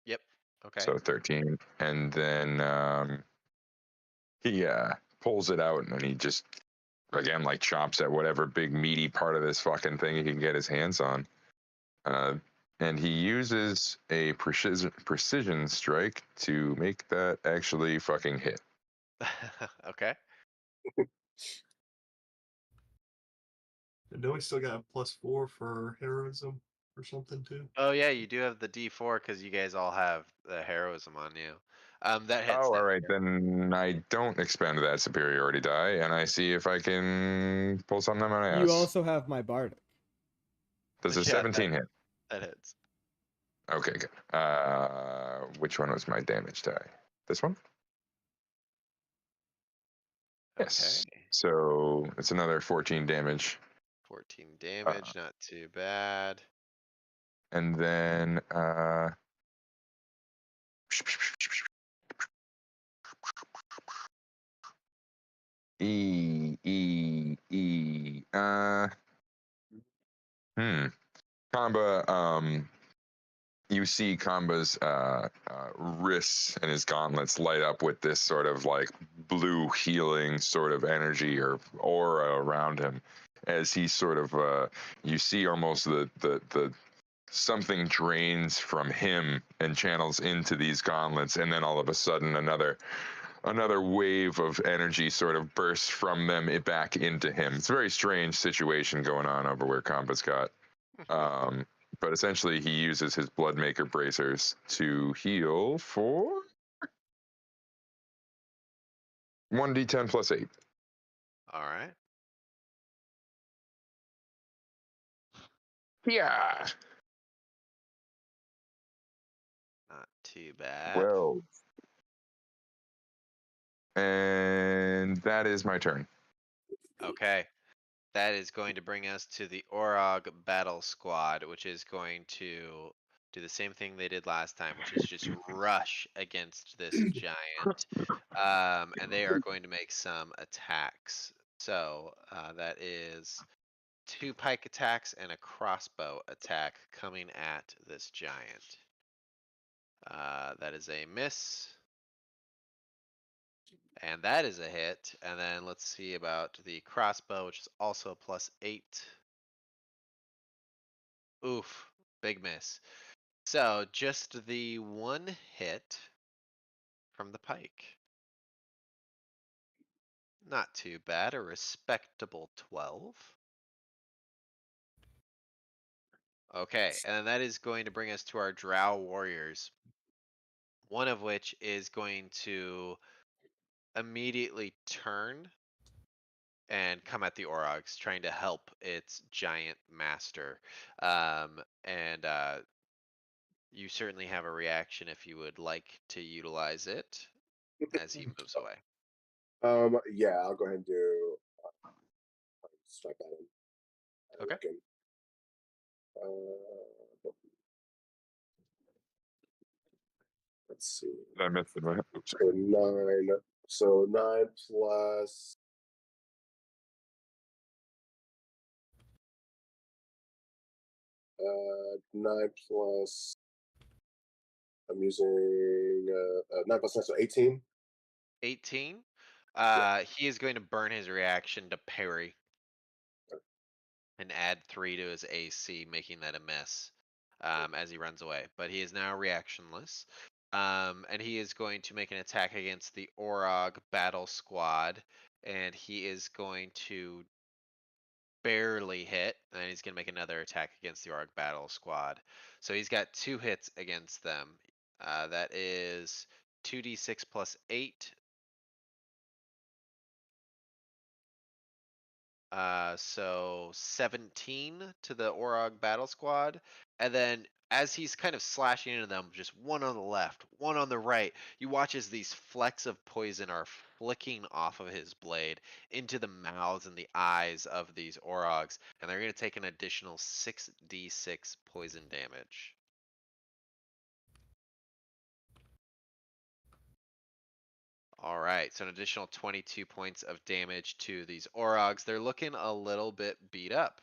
S1: Yep. Okay.
S3: So 13. And then he pulls it out and he just, again, like chops at whatever big meaty part of this fucking thing he can get his hands on. And he uses a precision strike to make that actually fucking hit.
S1: Okay.
S4: And don't we still got a +4 for heroism or something too?
S1: Oh yeah, you do have the D4 because you guys all have the heroism on you. That hits.
S3: Oh, all
S1: Then.
S3: right. Then I don't expend that superiority die, and I see if I can pull something on my ass.
S2: You also have my bardic.
S3: Does a
S1: Yeah,
S3: 17 hit?
S1: That hits.
S3: Okay, good. Which one was my damage die? This one? Yes.
S1: Okay.
S3: So it's another 14 damage.
S1: 14 damage, not too bad.
S3: and then E E E Kamba, you see Kamba's wrists and his gauntlets light up with this sort of like blue healing sort of energy or aura around him as he sort of you see almost the something drains from him and channels into these gauntlets, and then all of a sudden another wave of energy sort of bursts from them back into him. It's a very strange situation going on over where Kamba's got. But essentially, he uses his Bloodmaker bracers to heal for 1d10 plus 8.
S1: All right.
S3: Yeah.
S1: Not too bad.
S3: Well. And that is my turn.
S1: Okay. That is going to bring us to the Orog Battle Squad, which is going to do the same thing they did last time, which is just rush against this giant. And they are going to make some attacks. So that is 2 pike attacks and a crossbow attack coming at this giant. That is a miss. And that is a hit. And then let's see about the crossbow, which is also +8. Oof, big miss. So just the 1 hit from the pike. Not too bad, a respectable 12. Okay, and then that is going to bring us to our Drow warriors. One of which is going to immediately turn and come at the Orogs, trying to help its giant master. And you certainly have a reaction if you would like to utilize it as he moves away.
S5: Yeah, I'll go ahead and do strike at him. I
S1: Okay.
S5: reckon. Let's see.
S3: I missed it. Oops,
S5: So 9. So 9 plus. Uh, 9 plus. I'm using 9 plus 9, so 18.
S1: 18.
S5: Yeah.
S1: He is going to burn his reaction to parry and add 3 to his AC, making that a miss as he runs away. But he is now reactionless. And he is going to make an attack against the Orog Battle Squad. And he is going to barely hit. And he's going to make another attack against the Orog Battle Squad. So he's got 2 hits against them. That is 2d6 plus 8. So 17 to the Orog Battle Squad. And then as he's kind of slashing into them, just one on the left, one on the right, you watch as these flecks of poison are flicking off of his blade into the mouths and the eyes of these Orogs. And they're going to take an additional 6d6 poison damage. All right, so an additional 22 points of damage to these Orogs. They're looking a little bit beat up.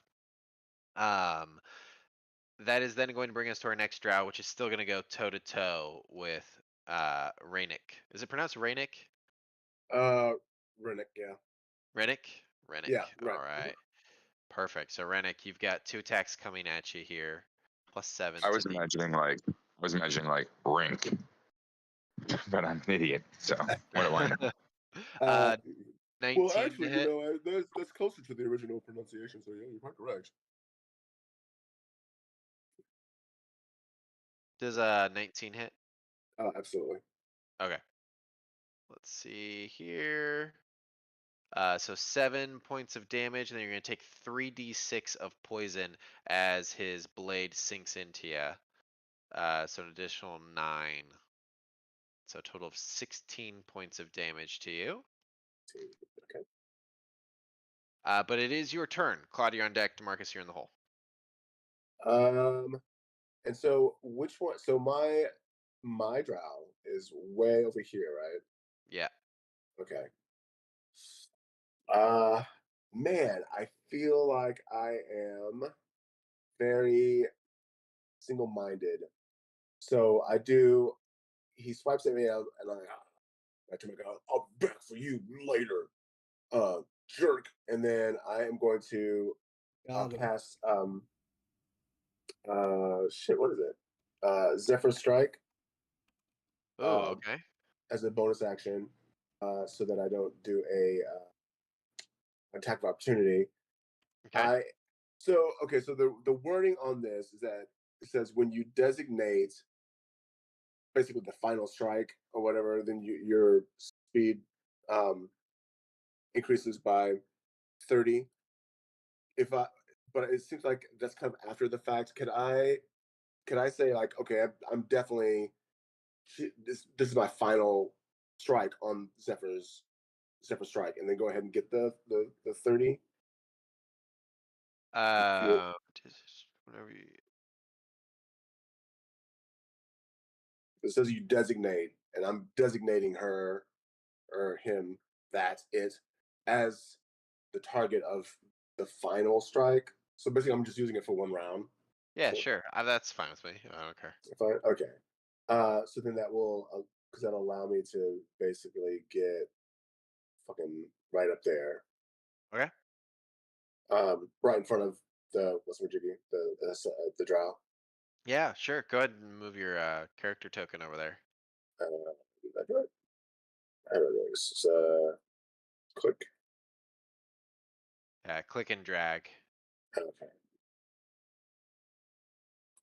S1: That is then going to bring us to our next drow, which is still going to go toe to toe with Reynick. Is it pronounced Reynick?
S5: Rennick, yeah.
S1: Rennick? Rennick.
S5: Yeah, right.
S1: All right. Perfect. So Rennick, you've got 2 attacks coming at you here. +7
S3: I
S1: to
S3: was
S1: the
S3: imagining like rink, but I'm an idiot. So what do I know?
S1: uh 19
S5: Well,
S1: to
S5: actually,
S1: hit.
S5: that's closer to the original pronunciation. So yeah, you're quite correct.
S1: Does 19 hit?
S5: Absolutely.
S1: Okay. Let's see here. So 7 points of damage, and then you're going to take 3d6 of poison as his blade sinks into you. So an additional 9. So a total of 16 points of damage to you.
S5: Okay.
S1: But it is your turn. Claudia, you're on deck. DeMarcus, you're in the hole.
S5: And so which one? So my drow is way over here, right?
S1: Yeah.
S5: Okay. Uh Man, I feel like I am very single-minded. So I do. He swipes at me, and I turn my god. I'll be back for you later, jerk. And then I am going to
S2: Got him.
S5: cast shit. What is it? Zephyr Strike
S1: Oh,
S5: um
S1: okay.
S5: as a bonus action, so that I don't do a attack of opportunity.
S1: Okay.
S5: I so okay. So the wording on this is that it says when you designate basically the final strike or whatever, then your speed um, increases by 30. If I, but it seems like that's kind of after the fact. Could I say like, okay, I'm definitely this is my final strike on Zephyr Strike, and then go ahead and get the 30.
S1: Uh, whenever you,
S5: It says you designate, and I'm designating her or him, that it, as the target of the final strike. So basically, I'm just using it for one round.
S1: yeah,
S5: So
S1: sure. That's fine with me. I don't care.
S5: if I okay, so then that will because that'll allow me to basically get fucking right up there,
S1: Okay.
S5: right in front of the what's the jiggy the drow.
S1: Yeah, sure. Go ahead and move your character token over there.
S5: Did I do it? I don't know. This is click.
S1: Yeah, click and drag.
S5: Okay.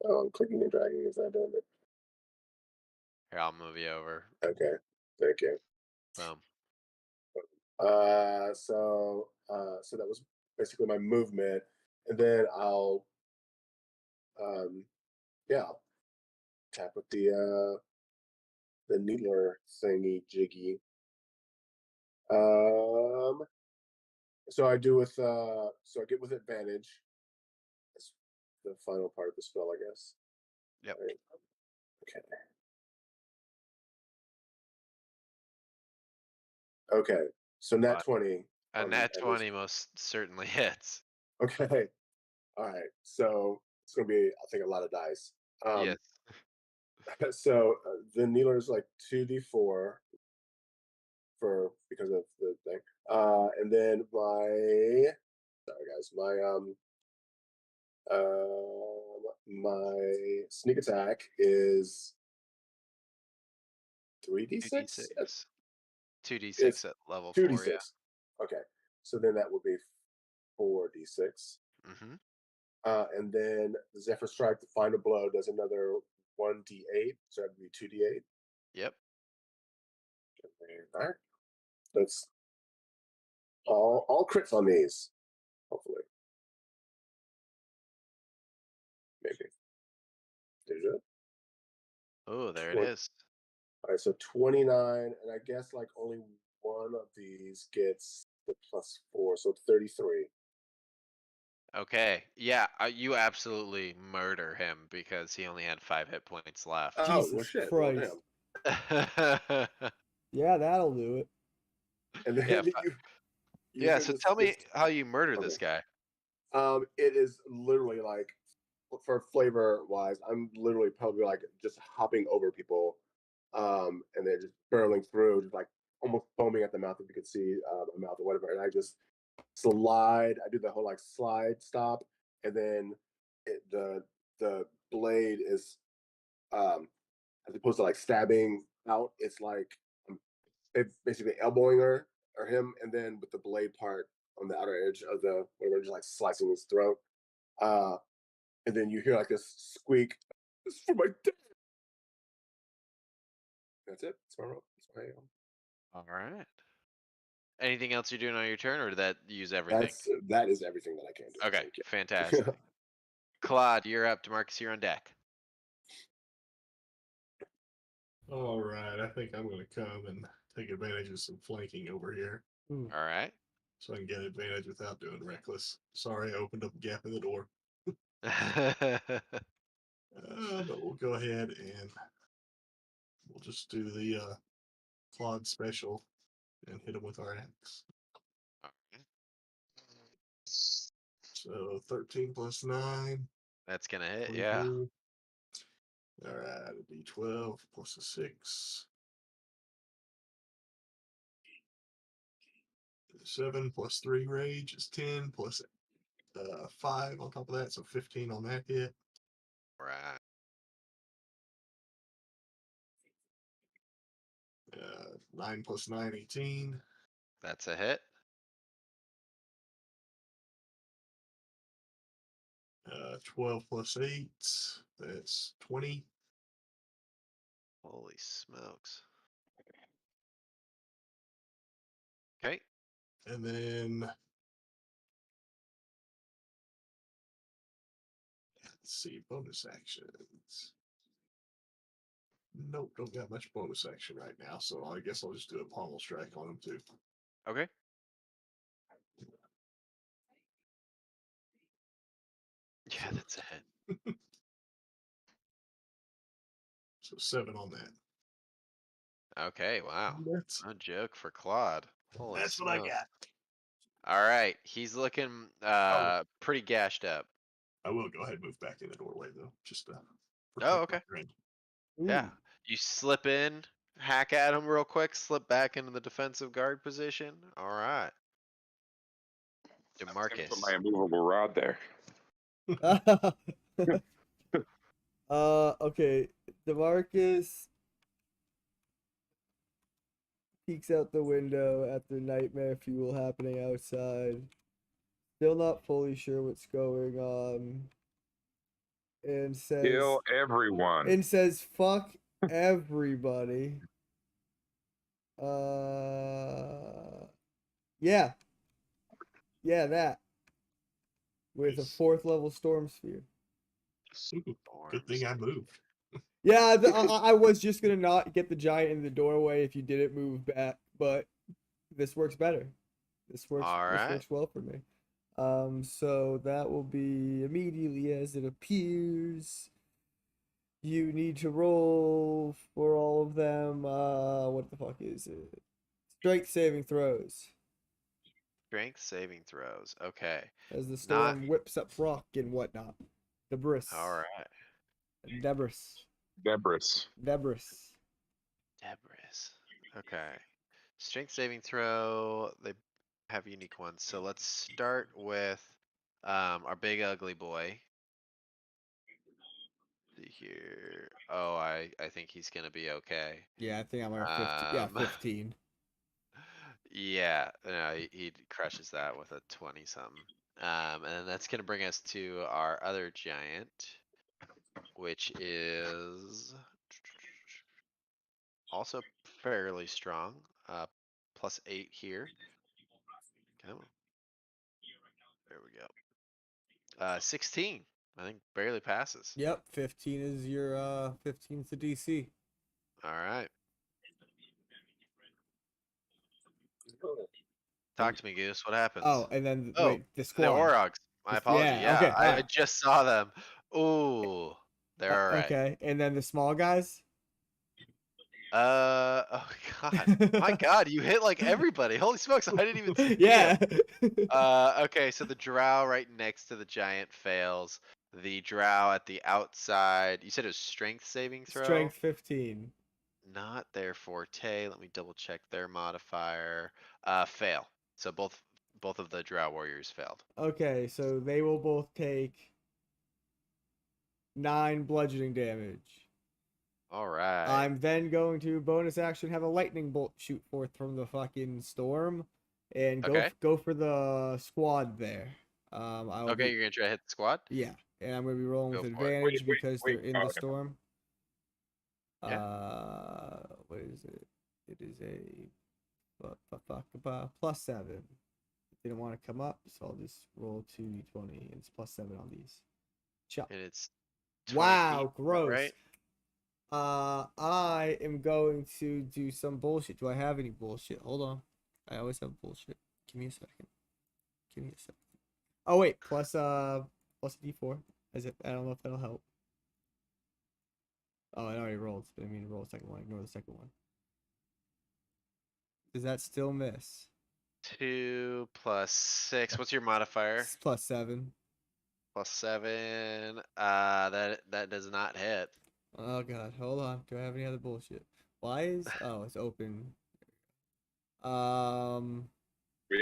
S5: Oh, I'm clicking and dragging. Is that doing it?
S1: Here, I'll move you over.
S5: Okay. Thank you.
S1: Boom.
S5: So that was basically my movement, and then I'll yeah, I'll tap with the needler thingy jiggy. Um, so I do with so I get with advantage. That's the final part of the spell, I guess.
S1: Yep.
S5: Right. Okay. Okay. So nat
S1: But
S5: 20
S1: a
S5: on
S1: nat
S5: at least.
S1: 20 most certainly hits.
S5: Okay. All right. So it's gonna be, I think, a lot of dice.
S1: Yes.
S5: So the needler is like 2d4 for because of the thing. And then sorry guys, my sneak attack is 3d6.
S1: 2d6. 2d6
S5: It's
S1: at level 4, yeah.
S5: 2d6. Okay, so then that would be 4d6.
S1: Mm-hmm.
S5: And then the Zephyr Strike, the final blow, does another 1d8, so that'd be 2d8.
S1: Yep.
S5: All right, that's all crits on these, hopefully, maybe. Did it?
S1: Oh, there it
S5: Twen-
S1: is.
S5: All right, so 29, and I guess like only one of these gets the +4, so 33.
S1: Okay. Yeah, you absolutely murder him because he only had 5 hit points left.
S5: Oh, well,
S2: Jesus
S5: shit. Well,
S2: Christ.
S5: damn.
S2: Yeah, that'll do it.
S5: And then
S1: Yeah.
S5: you
S1: Yeah.
S5: hear
S1: So
S5: this
S1: tell me
S5: this
S1: how you murder
S5: okay.
S1: this guy.
S5: It is literally like, for flavor wise, I'm literally probably like just hopping over people, and they're just barreling through, just like almost foaming at the mouth if you could see my mouth or whatever, and I just slide. I do the whole like slide stop, and then the blade is um as opposed to like stabbing out, it's like I'm basically elbowing her or him, and then with the blade part on the outer edge of the whatever, just like slicing his throat. Uh, and then you hear like this squeak. This is for my dad. That's it. That's my roll. That's my
S1: All right. Anything else you're doing on your turn, or did that use everything?
S5: that is everything that I can do.
S1: Okay,
S5: Thank you.
S1: fantastic. Claude, you're up. DeMarcus, you're on deck.
S4: All right, I think I'm going to come and take advantage of some flanking over here,
S2: Hmm.
S1: All right.
S4: so I can get advantage without doing reckless. Sorry, I opened up a gap in the door. But we'll go ahead and we'll just do the Claude special and hit him with our axe. So 13 plus 9.
S1: That's gonna hit, yeah.
S4: 22. All right, a d12 plus a 6. 7 plus 3 rage is 10 plus 5 on top of that, so 15 on that hit.
S1: Right.
S4: 9 plus 9, 18.
S1: That's a hit.
S4: 12 plus 8, that's 20.
S1: Holy smokes. Okay.
S4: And then let's see, bonus actions. Nope, don't got much bonus action right now, so I guess I'll just do a pommel strike on him too.
S1: Okay. Yeah,
S4: So,
S1: that's a hit.
S4: so 7 on that.
S1: Okay, wow.
S4: That's,
S1: No joke for Claude. Holy
S4: that's what I
S1: smoke.
S4: got.
S1: All right, he's looking pretty gashed up.
S4: I will go ahead and move back in the doorway though, just to
S1: Oh,
S4: protect my
S1: okay.
S4: friend.
S1: Yeah.
S2: Ooh.
S1: You slip in, hack at him real quick, slip back into the defensive guard position. All right.
S3: I'm gonna put
S1: DeMarcus.
S3: my immovable rod there.
S2: Okay. DeMarcus peeks out the window at the nightmare fuel happening outside. Still not fully sure what's going on. And
S3: Kill everyone.
S2: says fuck everybody. Yeah. Yeah, that. With a
S4: Nice.
S2: 4th level storm sphere.
S4: Good thing I moved.
S2: Yeah, I was just gonna not get the giant in the doorway if you didn't move back, but this works better. This works.
S1: All
S2: This
S1: right.
S2: works well for me. So that will be immediately as it appears. You need to roll for all of them. What the fuck is it? Strength saving throws
S1: Strength saving throws. Okay.
S2: as the
S1: Not
S2: storm whips up rock and whatnot. Debris.
S1: all right.
S2: Debris.
S3: Debris.
S2: Debris.
S1: Debris. Okay. Strength saving throw. They have unique ones. So let's start with our big ugly boy. See here. Oh, I think he's gonna be okay.
S2: Yeah, I think I'm around 15. Yeah, 15.
S1: Yeah, no, he crushes that with a 20 something. And then that's gonna bring us to our other giant, which is also fairly strong. Plus 8 here. Come on. There we go. 16. I think barely passes.
S2: Yep, 15 is your 15's the DC.
S1: All right. Talk to me, Goose. What happens?
S2: Oh, and then
S1: Oh,
S2: wait, the
S1: the
S2: squad.
S1: Orogs. My apology.
S2: Yeah,
S1: Yeah,
S2: okay,
S1: I
S2: alright.
S1: just saw them. Ooh, they're all right.
S2: Okay, and then the small guys.
S1: Oh God, my God, you hit like everybody. Holy smokes, I didn't even see him.
S2: Yeah.
S1: Okay, so the drow right next to the giant fails. The drow at the outside, you said it was strength saving throw?
S2: Strength 15.
S1: Not their forte. Let me double check their modifier. Fail. So both of the drow warriors failed.
S2: Okay, so they will both take 9 bludgeoning damage.
S1: All right.
S2: I'm then going to bonus action have a lightning bolt shoot forth from the fucking storm, and
S1: Okay.
S2: go for the squad there.
S1: Okay, you're gonna try to hit the squad?
S2: Yeah, and I'm gonna be rolling
S1: Go
S2: with
S1: for it.
S2: advantage
S3: Wait,
S2: because
S3: wait,
S2: they're in the storm.
S1: Yeah.
S2: What is it? It is a +7. Didn't want to come up, so I'll just roll 2d20, and it's +7 on these. Chop.
S1: And it's 20
S2: Wow,
S1: feet, is that
S2: gross.
S1: right?
S2: I am going to do some bullshit. Do I have any bullshit? Hold on. I always have bullshit. Give me a second. Give me a second. Oh wait, plus a d4. Is it? I don't know if that'll help. Oh, I already rolled. I didn't mean to roll the second one. Ignore the second one. Does that still miss?
S1: 2 plus 6. What's your modifier?
S2: It's +7.
S1: Plus 7. That does not hit.
S2: Oh god, hold on. Do I have any other bullshit? Why is it's open.
S3: We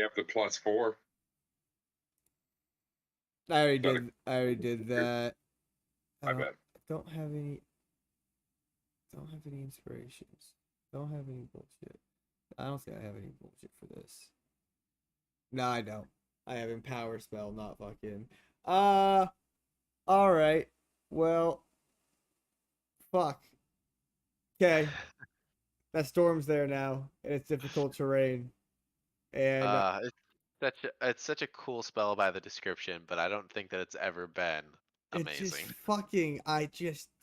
S3: have the +4.
S2: I already
S3: Gotta-
S2: did. I already did that.
S3: I bet.
S2: Don't have any. Don't have any inspirations. Don't have any bullshit. I don't think I have any bullshit for this. No, I don't. I have empower spell, not fucking. All right. Well, fuck. Okay. That storm's there now, and it's difficult terrain. And
S1: It's such a cool spell by the description, but I don't think that it's ever been
S2: it just
S1: amazing.
S2: fucking. I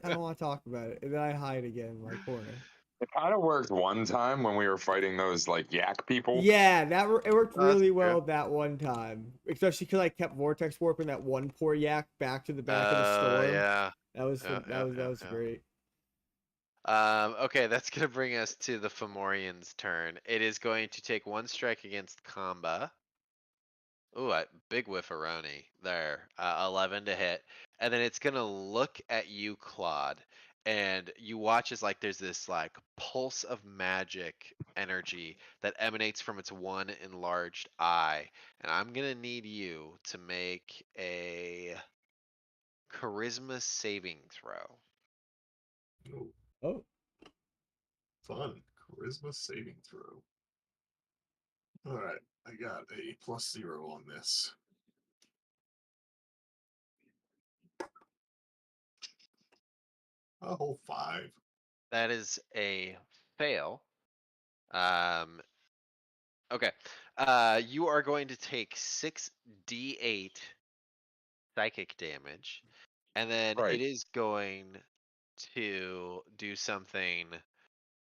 S2: don't want to talk about it, and then I hide again in my corner.
S3: It kind of worked one time when we were fighting those like yak people.
S2: Yeah, it worked
S1: Oh, that's
S2: really
S1: true.
S2: well that one time, especially because I kept vortex warping that one poor yak back to the back of the storm.
S1: Yeah.
S2: That was
S1: Yeah,
S2: that was
S1: yeah.
S2: great.
S1: Okay, that's gonna bring us to the Fomorian's turn. It is going to take 1 strike against Kamba. Ooh, big whiffaroni there. 11 to hit. And then it's gonna look at you, Claude, and you watch as like there's this like pulse of magic energy that emanates from its one enlarged eye. And I'm gonna need you to make a charisma saving throw.
S4: Oh,
S2: Oh,
S4: fun. Charisma saving throw. All right, I got a +0 on this. A whole 5.
S1: That is a fail. Okay. You are going to take 6d8 psychic damage, and then
S3: Right.
S1: it is going to do something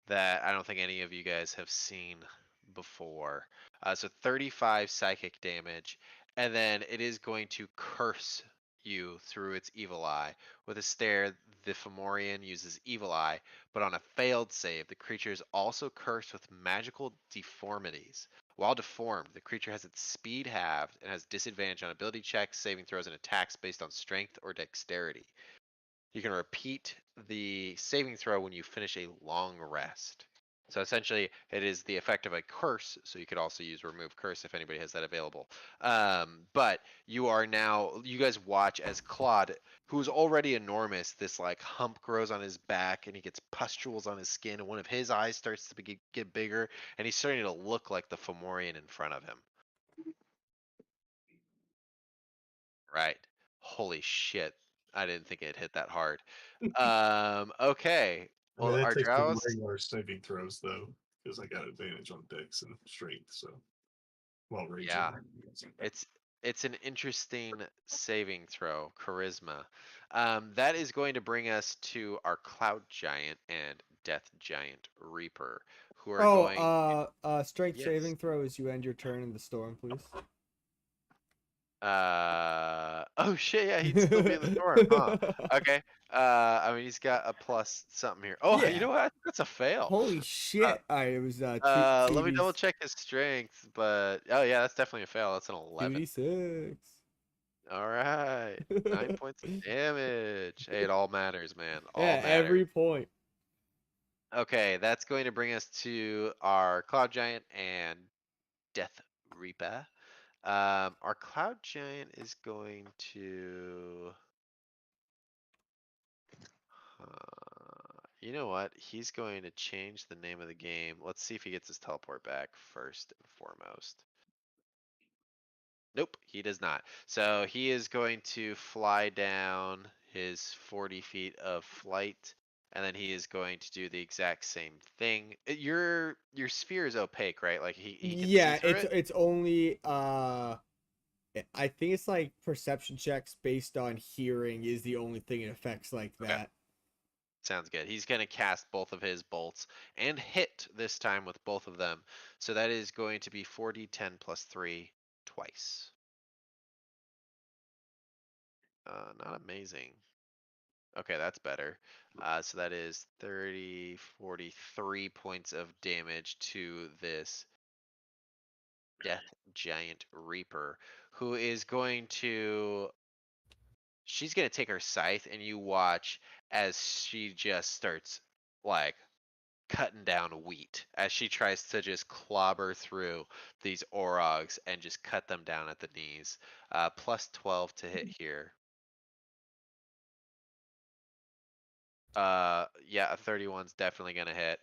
S1: that I don't think any of you guys have seen before. So 35 psychic damage, and then it is going to curse you through its evil eye. With a stare, the Fomorian uses evil eye, but on a failed save, the creature is also cursed with magical deformities. While deformed, the creature has its speed halved and has disadvantage on ability checks, saving throws, and attacks based on strength or dexterity. You can repeat the saving throw when you finish a long rest. So essentially, it is the effect of a curse. So you could also use remove curse if anybody has that available. But you are now, you guys watch as Claude, who is already enormous, this like hump grows on his back and he gets pustules on his skin, and one of his eyes starts to get bigger, and he's starting to look like the Fomorian in front of him. Right. Holy shit. I didn't think it hit that hard. Okay.
S4: I mean,
S1: Well,
S4: that
S1: our
S4: takes the
S1: drows,
S4: regular saving throws though, because I got advantage on dex and strength. So, well, raging.
S1: yeah, it's an interesting saving throw, charisma. That is going to bring us to our Cloud Giant and Death Giant Reaper, who are going.
S2: Strength
S1: Yes.
S2: saving throw as you end your turn in the storm, please.
S1: Oh shit, yeah, he'd still be in the storm, huh? Okay. I mean, he's got a plus something here. Oh, you
S2: Yeah.
S1: know what? That's a fail.
S2: Holy shit! Alright, it was
S1: Let me double check his strength, but oh yeah, that's definitely a fail. That's an 11.
S2: 2d6.
S1: All right, 9 points of damage. Hey, it all matters, man. All
S2: Yeah,
S1: matters.
S2: every point.
S1: Okay, that's going to bring us to our Cloud Giant and Death Reaper. Our Cloud Giant is going to. You know what? He's going to change the name of the game. Let's see if he gets his teleport back first and foremost. Nope, he does not. So he is going to fly down his 40 feet of flight, and then he is going to do the exact same thing. Your sphere is opaque, right? Like he can see through it.
S2: it's only I think it's like perception checks based on hearing is the only thing it affects like
S1: Okay.
S2: that.
S1: Sounds good. He's going to cast both of his bolts and hit this time with both of them. So that is going to be 4d10 plus 3 twice. Not amazing. Okay, that's better. So that is 30, 43 points of damage to this Death Giant Reaper, who is going to. She's gonna take her scythe, and you watch as she just starts like cutting down wheat as she tries to just clobber through these orogs and just cut them down at the knees. Plus 12 to hit here. Yeah, a 31's definitely gonna hit,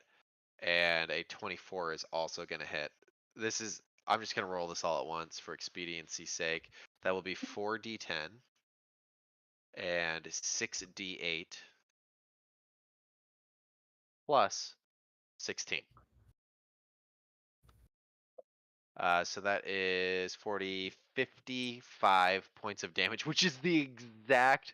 S1: and a 24 is also gonna hit. I'm just gonna roll this all at once for expediency's sake. That will be 4d10 and 6d8 plus 16. So that is 40, 55 points of damage, which is the exact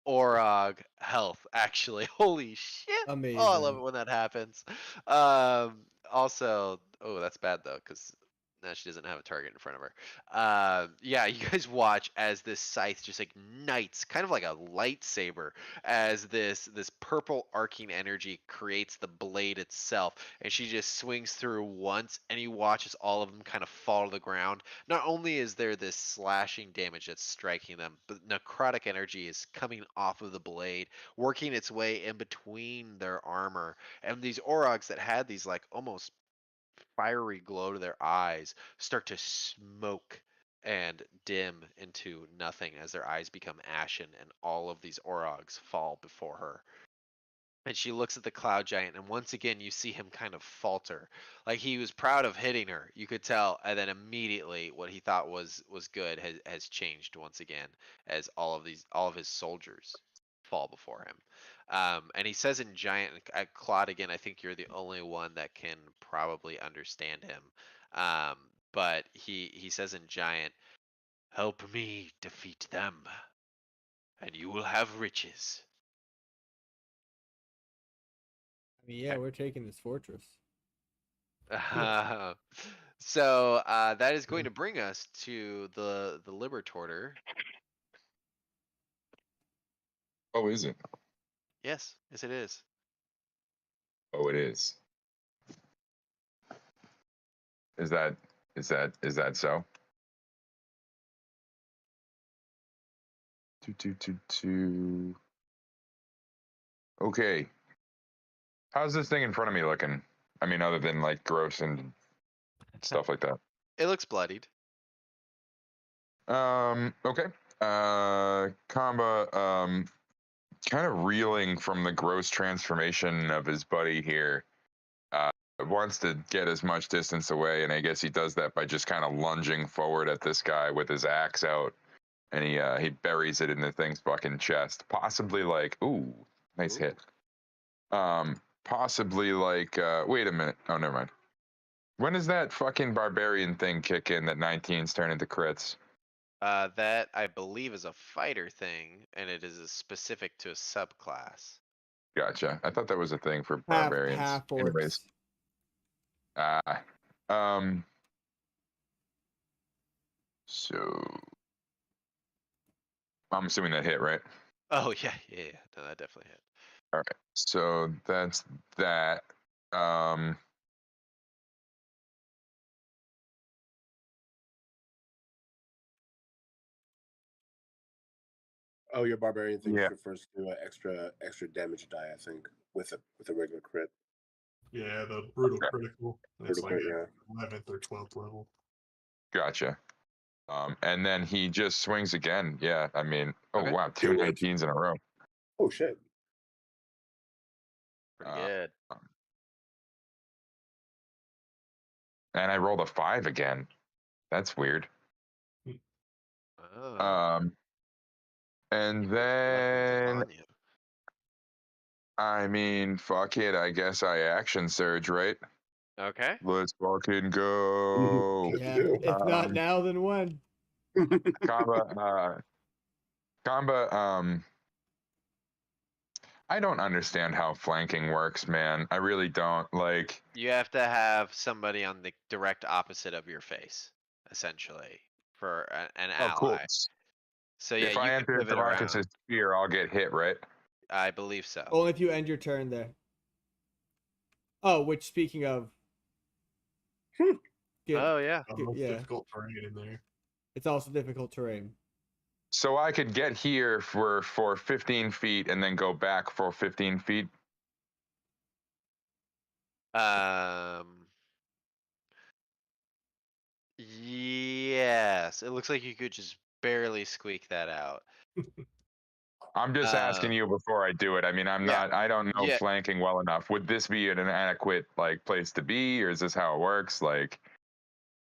S1: Orog health, actually. Holy shit. Oh, I love it
S2: Amazing.
S1: when that happens. Also, oh, that's bad though, because now she doesn't have a target in front of her. Yeah, you guys watch as this scythe just ignites, kind of like a lightsaber, as this purple arcing energy creates the blade itself, and she just swings through once, and you watch as all of them kind of fall to the ground. Not only is there this slashing damage that's striking them, but necrotic energy is coming off of the blade, working its way in between their armor, and these orogs that had these like almost fiery glow to their eyes start to smoke and dim into nothing as their eyes become ashen, and all of these orogs fall before her. And she looks at the cloud giant, and once again you see him kind of falter, like he was proud of hitting her, you could tell, and then immediately what he thought was good has changed once again, as all of his soldiers fall before him. And he says in giant, Claude, again, I think you're the only one that can probably understand him. But he says in giant, "Help me defeat them, and you will have riches."
S2: I mean, yeah, we're taking this fortress.
S1: So that is going to bring us to the Liberatorder.
S3: Oh, is it?
S1: Yes, yes, it is.
S3: Oh, it is. Is that so? Two. Okay. How's this thing in front of me looking? I mean, other than like gross and stuff like that.
S1: It looks bloodied.
S3: Okay. Kamba, kind of reeling from the gross transformation of his buddy here. Wants to get as much distance away, and I guess he does that by just kind of lunging forward at this guy with his axe out, and he buries it in the thing's fucking chest. Possibly like, ooh, nice hit. Possibly like, wait a minute. Oh, never mind. When does that fucking barbarian thing kick in that 19s turn into crits?
S1: That I believe is a fighter thing, and it is specific to a subclass.
S3: Gotcha. I thought that was a thing for
S2: Half
S3: barbarians. Anyways.
S2: orcs.
S3: So I'm assuming that hit, right?
S1: Oh yeah. No, that definitely hit.
S3: All right. So that's that.
S5: Oh, your barbarian thing
S3: Yeah.
S5: refers to extra damage die, I think, with a regular crit.
S4: Yeah, the brutal
S3: Okay.
S4: critical. It's
S5: Brutal
S4: like
S5: crit,
S4: at 11th or 12th level.
S3: Gotcha. And then he just swings again. Yeah. I mean, oh
S1: Okay.
S3: wow, two
S5: Do it.
S3: 19s in a row.
S5: Oh shit.
S1: Pretty good.
S3: And I rolled a 5 again. That's weird.
S1: Oh.
S3: And
S1: Luck
S3: then
S1: on you.
S3: I mean, fuck it. I guess I action surge, right?
S1: Okay.
S3: Let's fucking go.
S5: Yes,
S2: Yeah,
S5: you do.
S2: if not now, then when?
S3: Kamba, I don't understand how flanking works, man. I really don't. Like,
S1: You have to have somebody on the direct opposite of your face, essentially, for an
S3: oh, cool.
S1: ally. So yeah,
S3: If
S1: you
S3: I
S1: can
S3: enter
S1: pivot around.
S3: Demarcus's sphere, I'll get hit, right?
S1: I believe so.
S2: Only if you end your turn there. Oh, which speaking of, yeah,
S1: Oh yeah.
S2: yeah,
S4: Difficult terrain in there.
S2: it's also difficult terrain.
S3: So I could get here for 15 feet and then go back for 15 feet.
S1: Yes. It looks like you could just barely squeak that out.
S3: I'm just asking you before I do it. I mean,
S1: yeah.
S3: I don't know
S1: Yeah.
S3: flanking well enough. Would this be an adequate like place to be, or is this how it works? Like,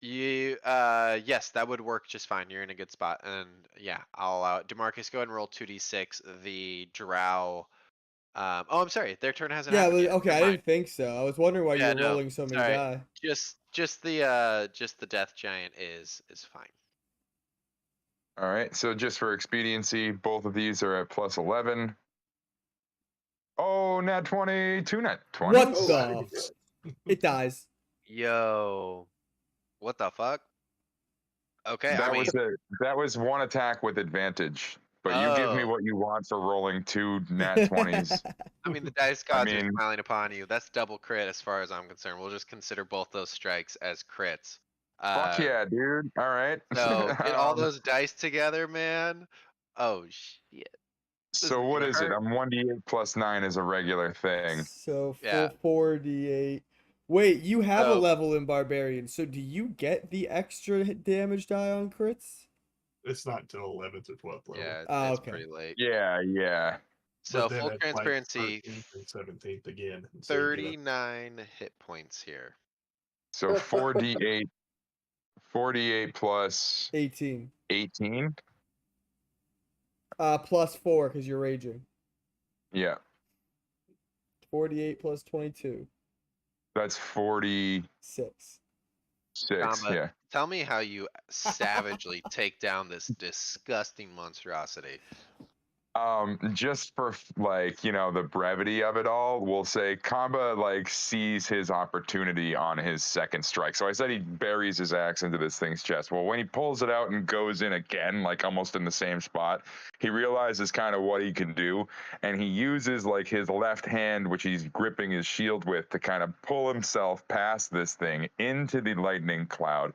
S1: Yes, that would work just fine. You're in a good spot. And yeah, I'll allow it. DeMarcus, go ahead and roll 2d6. The drow. Oh, I'm sorry. Their turn hasn't
S2: Yeah,
S1: happened
S2: well,
S1: yet.
S2: okay, I
S1: Never mind.
S2: didn't think so. I was wondering why you
S1: Yeah,
S2: were
S1: no.
S2: rolling so many
S1: Sorry.
S2: die.
S1: Just the death giant is fine.
S3: all right. So just for expediency, both of these are at plus 11. Oh, nat 20, 2 nat 20.
S2: What
S5: Oh,
S2: the?
S5: wow.
S2: It dies.
S1: Yo, what the fuck? Okay, I mean,
S3: That was one attack with advantage. But you give me
S1: oh,
S3: what you want for rolling 2 nat 20s.
S1: I mean, the dice
S3: I
S1: gods are
S3: mean,
S1: smiling upon you. That's double crit as far as I'm concerned. We'll just consider both those strikes as crits.
S3: fuck yeah, dude. All right.
S1: So get all those dice together, man. Oh shit, this is
S3: So what
S1: gonna
S3: is it?
S1: hurt.
S3: I'm 1d8 plus 9 is a regular thing.
S2: So
S1: Yeah.
S2: 4d8. Wait, you have a
S1: So-
S2: level in barbarian. So do you get the extra damage die on crits?
S4: It's not until 11th or 12th level.
S1: Yeah,
S2: Oh,
S1: it's
S2: okay.
S1: pretty late.
S3: Yeah.
S1: So
S4: But then
S1: full
S4: it's like
S1: transparency,
S4: 13th and 17th again. So you get a-
S1: 39 hit points here.
S3: So 4d8, 4d8 plus
S2: 18.
S3: 18.
S2: Plus 4 because you're raging.
S3: Yeah,
S2: 48 plus 22.
S3: that's 46.
S2: 6.
S1: Combat.
S3: Yeah.
S1: Tell me how you savagely take down this disgusting monstrosity.
S3: Just for like, you know, the brevity of it all, we'll say Kamba like sees his opportunity on his second strike. So I said he buries his axe into this thing's chest. Well, when he pulls it out and goes in again, like almost in the same spot, he realizes kind of what he can do, and he uses like his left hand, which he's gripping his shield with, to kind of pull himself past this thing into the lightning cloud.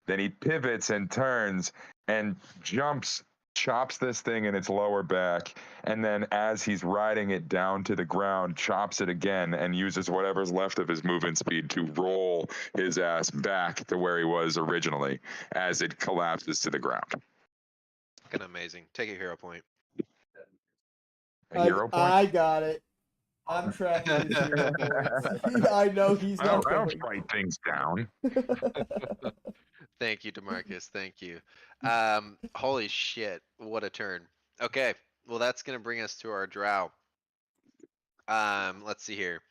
S3: Then he pivots and turns and jumps, chops this thing in its lower back, and then as he's riding it down to the ground, chops it again and uses whatever's left of his movement speed to roll his ass back to where he was originally as it collapses to the ground.
S1: Fucking amazing. Take a hero point.
S3: A hero point?
S2: I got it. I'm tracking his hero points. I know he's
S3: I
S2: not
S3: don't
S2: going.
S3: write things down.
S1: Thank you, DeMarcus. Thank you. Holy shit, what a turn. Okay, well that's gonna bring us to our drow. Let's see here.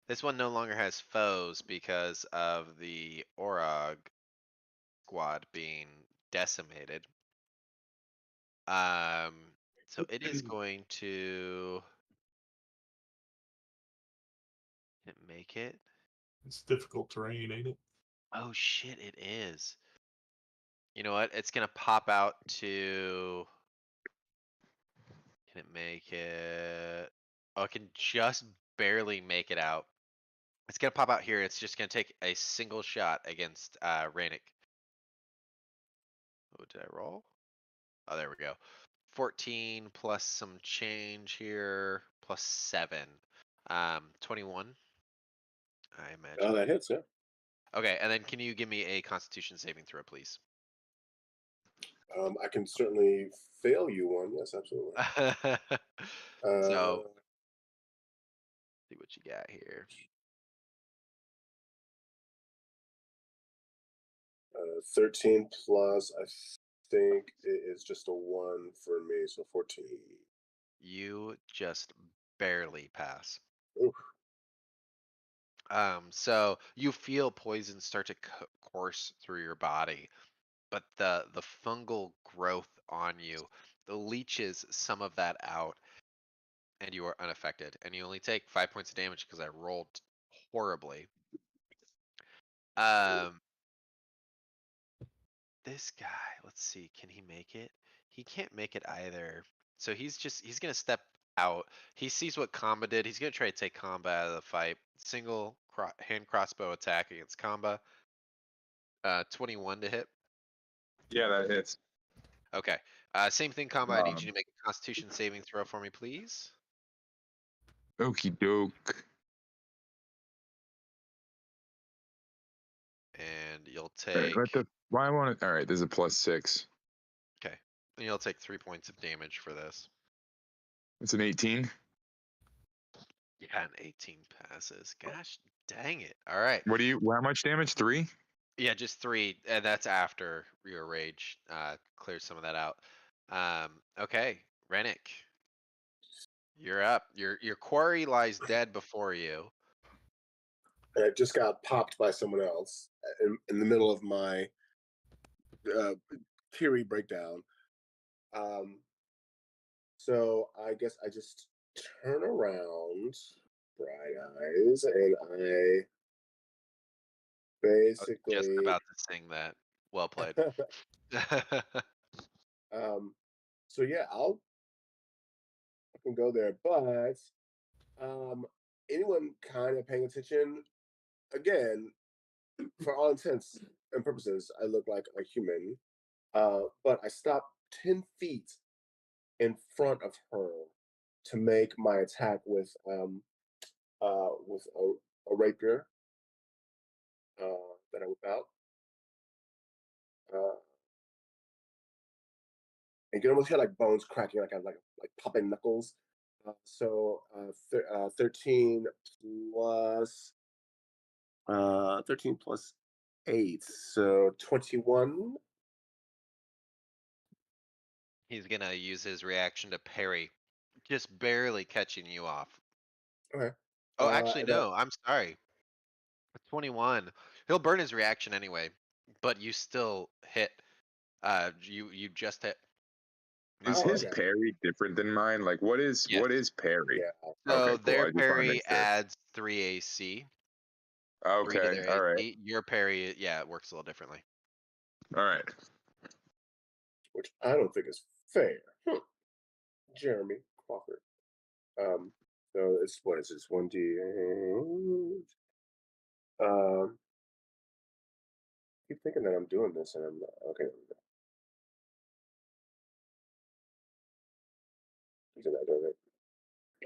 S1: This one no longer has foes because of the Orog squad being decimated. So it is going to make it.
S4: It's difficult terrain, ain't it?
S1: Oh shit, it is. You know what? It's gonna pop out to. Can it make it? Oh, it can just barely make it out. It's gonna pop out here. It's just gonna take a single shot against Rainik. Oh, did I roll? Oh, there we go. 14 plus some change here, plus 7. 21, I imagine.
S5: Oh, that hits, yeah.
S1: Okay, and then can you give me a Constitution saving throw, please?
S5: I can certainly fail you one. Yes, absolutely.
S1: So, see what you got here.
S5: 13 plus, I think it is just a 1 for me, so 14.
S1: You just barely pass.
S5: Oof.
S1: So you feel poison start to course through your body, but the fungal growth on you, the leeches some of that out, and you are unaffected. And you only take 5 points of damage because I rolled horribly. This guy, let's see, can he make it? He can't make it either. So he's gonna step out. He sees what Kamba did. He's gonna try to take Kamba out of the fight. Single hand crossbow attack against Kamba. 21 to hit.
S3: Yeah, that hits.
S1: Okay. Same thing, Kamba. I need you
S3: Um,
S1: to make a Constitution saving throw for me, please.
S3: Okie doke.
S1: And you'll
S3: All right,
S1: take.
S3: why I want to? All right, there's a +6.
S1: Okay. And you'll take 3 points of damage for this.
S3: It's an 18.
S1: Yeah, an 18 passes. Gosh dang it. All right.
S3: What do you? How much damage? 3.
S1: Yeah, just 3, and that's after your rage clears some of that out. Okay, Rennick, you're up. Your quarry lies dead before you.
S5: And I just got popped by someone else in the middle of my theory breakdown. So I guess I just turn around, bright eyes, and I
S1: I was just
S5: basically
S1: about to sing that. Well played.
S5: so yeah, I can go there, but anyone kind of paying attention, again, for all intents and purposes, I look like a human. But I stop 10 feet in front of her to make my attack with a rapier that I whip out. And you can almost hear like bones cracking, like popping knuckles. 13 plus 13 plus 8, so 21.
S1: He's gonna use his reaction to parry, just barely catching you off.
S5: Okay.
S1: Oh, actually,
S5: And then
S1: no. I'm sorry. 21. He'll burn his reaction anyway, but you still hit. You just hit.
S3: Is
S5: oh,
S3: his
S5: okay.
S3: parry different than mine? Like, what is parry?
S5: Yeah.
S1: So
S3: Okay, cool.
S1: their
S3: I just want to
S1: parry
S3: make sure.
S1: adds 3 AC, 3 to
S3: Okay,
S1: their
S3: all right,
S1: AC. Your parry, yeah, it works a little differently.
S3: all right.
S5: Which I don't think is fair. Jeremy Crawford. So it's what is this? 1D. Keep thinking that I'm doing this, and I'm not. Okay. Isn't that doing it?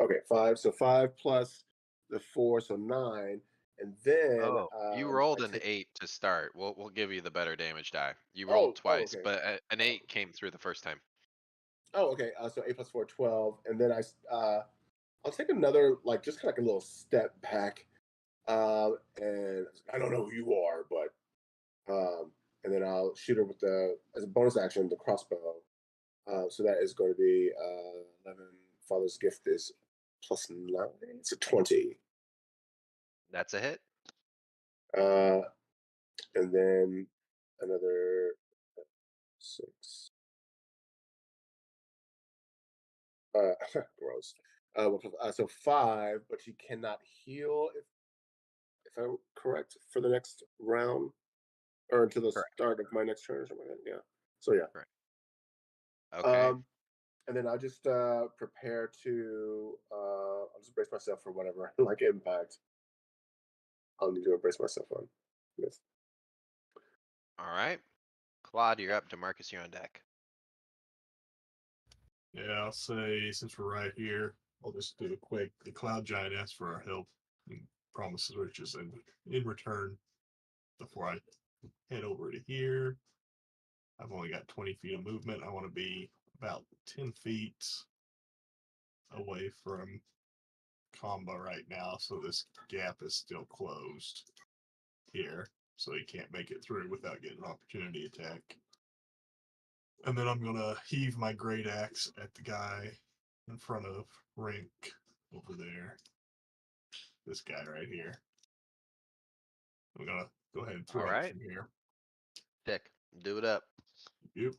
S5: Okay, 5. So 5 plus the 4, so 9, and then
S1: Oh, you
S5: I
S1: rolled an
S5: take.
S1: 8 to start. We'll give you the better damage die. You rolled
S5: Oh,
S1: twice,
S5: okay.
S1: but an 8 came through the first time.
S5: Oh, okay. So 8 plus 4, 12, and then I'll take another like just kind of like a little step back, and I don't know who you are, but and then I'll shoot her with the as a bonus action the crossbow. So that is going to be 11. Father's gift is plus 9, it's a 20.
S1: That's a hit.
S5: Uh, and then another 6. Gross. So 5, but you cannot heal if I'm correct for the next round or until the
S1: Correct.
S5: start of my next turn or something like that. Yeah. So yeah.
S1: Correct. Okay.
S5: And then I'll just prepare to. I'll just brace myself for whatever like impact I'll need to brace myself on. Yes.
S1: All right. Claude, you're up. DeMarcus, you're on deck.
S4: Yeah, I'll say since we're right here, I'll just do a quick. The cloud giant asks for our help and promises riches in return. Before I head over to here, I've only got 20 feet of movement. I want to be about 10 feet away from combo right now, so this gap is still closed here, so he can't make it through without getting an opportunity attack. And then I'm gonna heave my great axe at the guy in front of Rink over there. This guy right here. I'm gonna go ahead and
S1: All
S4: throw it
S1: right.
S4: from here.
S1: Dick, do it up.
S4: Yep.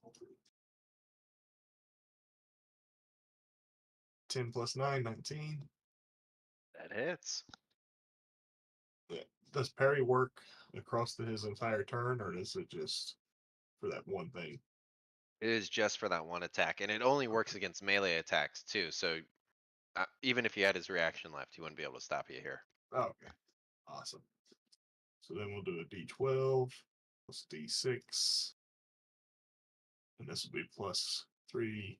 S4: 10 plus 9, 19.
S1: That hits.
S4: Yeah. Does parry work across his entire turn, or is it just for that one thing?
S1: It is just for that one attack, and it only works against melee attacks too. So Even if he had his reaction left, he wouldn't be able to stop you here.
S4: Oh, okay. Awesome. So then we'll do a D12 plus D6. And this will be +3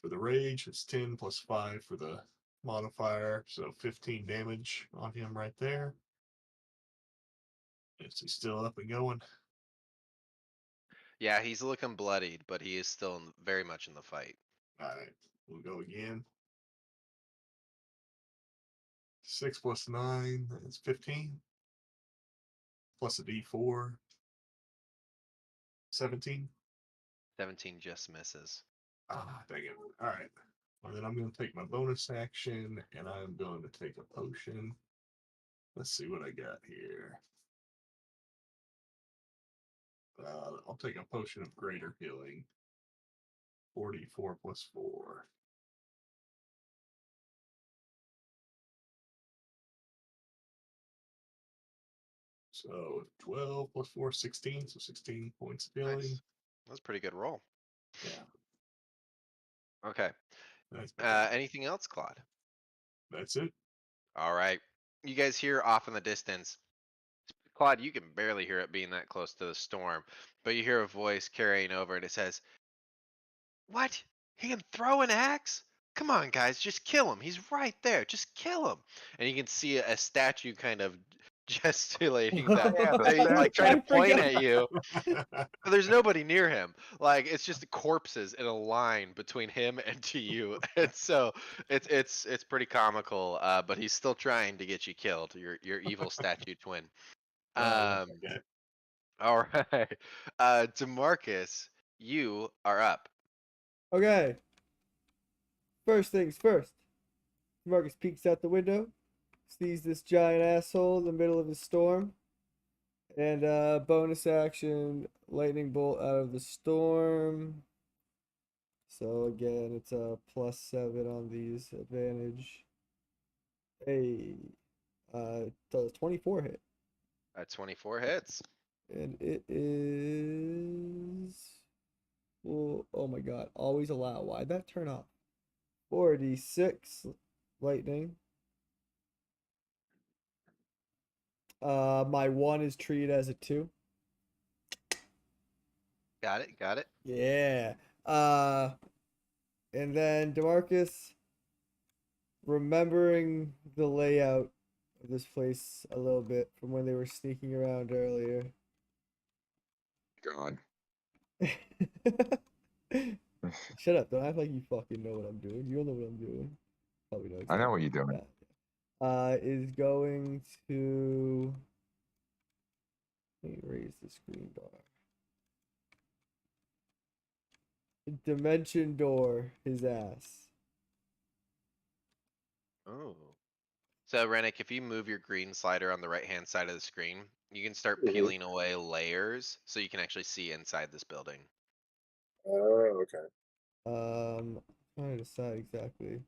S4: for the rage. It's 10 plus 5 for the modifier. So 15 damage on him right there. Is he still up and going?
S1: Yeah, he's looking bloodied, but he is still very much in the fight.
S4: All right. We'll go again. 6 plus 9 is 15. Plus a D4. 17.
S1: 17 just misses.
S4: Ah, dang it. All right. Well, then I'm going to take my bonus action and I'm going to take a potion. Let's see what I got here. I'll take a potion of greater healing. 44 plus 4. So 12 plus 4, 16. So 16 points of healing.
S1: Nice. That's a pretty good roll.
S4: Yeah.
S1: Okay.
S4: That's better.
S1: Anything else, Claude?
S4: That's it.
S1: All right. You guys hear off in the distance. Claude, you can barely hear it being that close to the storm, but you hear a voice carrying over and it says, "What? He can throw an axe? Come on, guys, just kill him. He's right there. Just kill him." And you can see a statue kind of gesticulating that.
S3: Yeah, the
S1: He's like trying to
S2: I
S1: point
S2: forgot.
S1: at you. But there's nobody near him. Like it's just corpses in a line between him and to you. And so it's pretty comical. But he's still trying to get you killed. Your evil statue twin. Um.
S4: Okay.
S1: All right. Demarcus, you are up.
S2: Okay. First things first. Marcus peeks out the window, sees this giant asshole in the middle of the storm, and bonus action lightning bolt out of the storm. So again, it's a +7 on these advantage. Hey, does 24 hit,
S1: 24 hits.
S2: and it is. Oh my god! Always allow. Why'd that turn off? 46 lightning. My 1 is treated as a 2.
S1: Got it. Got it.
S2: Yeah. And then Demarcus, remembering the layout of this place a little bit from when they were sneaking around earlier.
S3: God.
S2: Shut up! Don't act like you fucking know what I'm doing. You don't know what I'm doing. Probably know.
S3: I know what you're doing.
S2: Is going to. Let me raise the screen bar. Dimension door his ass.
S1: Oh. So Rennick, if you move your green slider on the right hand side of the screen, you can start
S5: Mhm.
S1: peeling away layers so you can actually see inside this building.
S5: Oh, okay.
S2: I'm trying to decide exactly.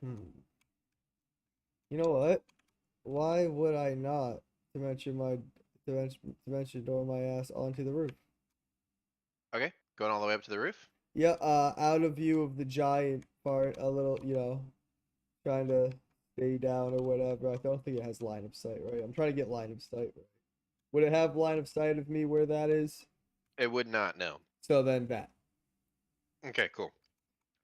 S2: You know what? Why would I not dimension door my ass onto the roof?
S1: Okay, going all the way up to the roof.
S2: Yeah, out of view of the giant part, a little, trying to stay down or whatever. I don't think it has line of sight, right? I'm trying to get line of sight, right? Would it have line of sight of me where that is?
S1: It would not know.
S2: So then that.
S1: Okay, cool.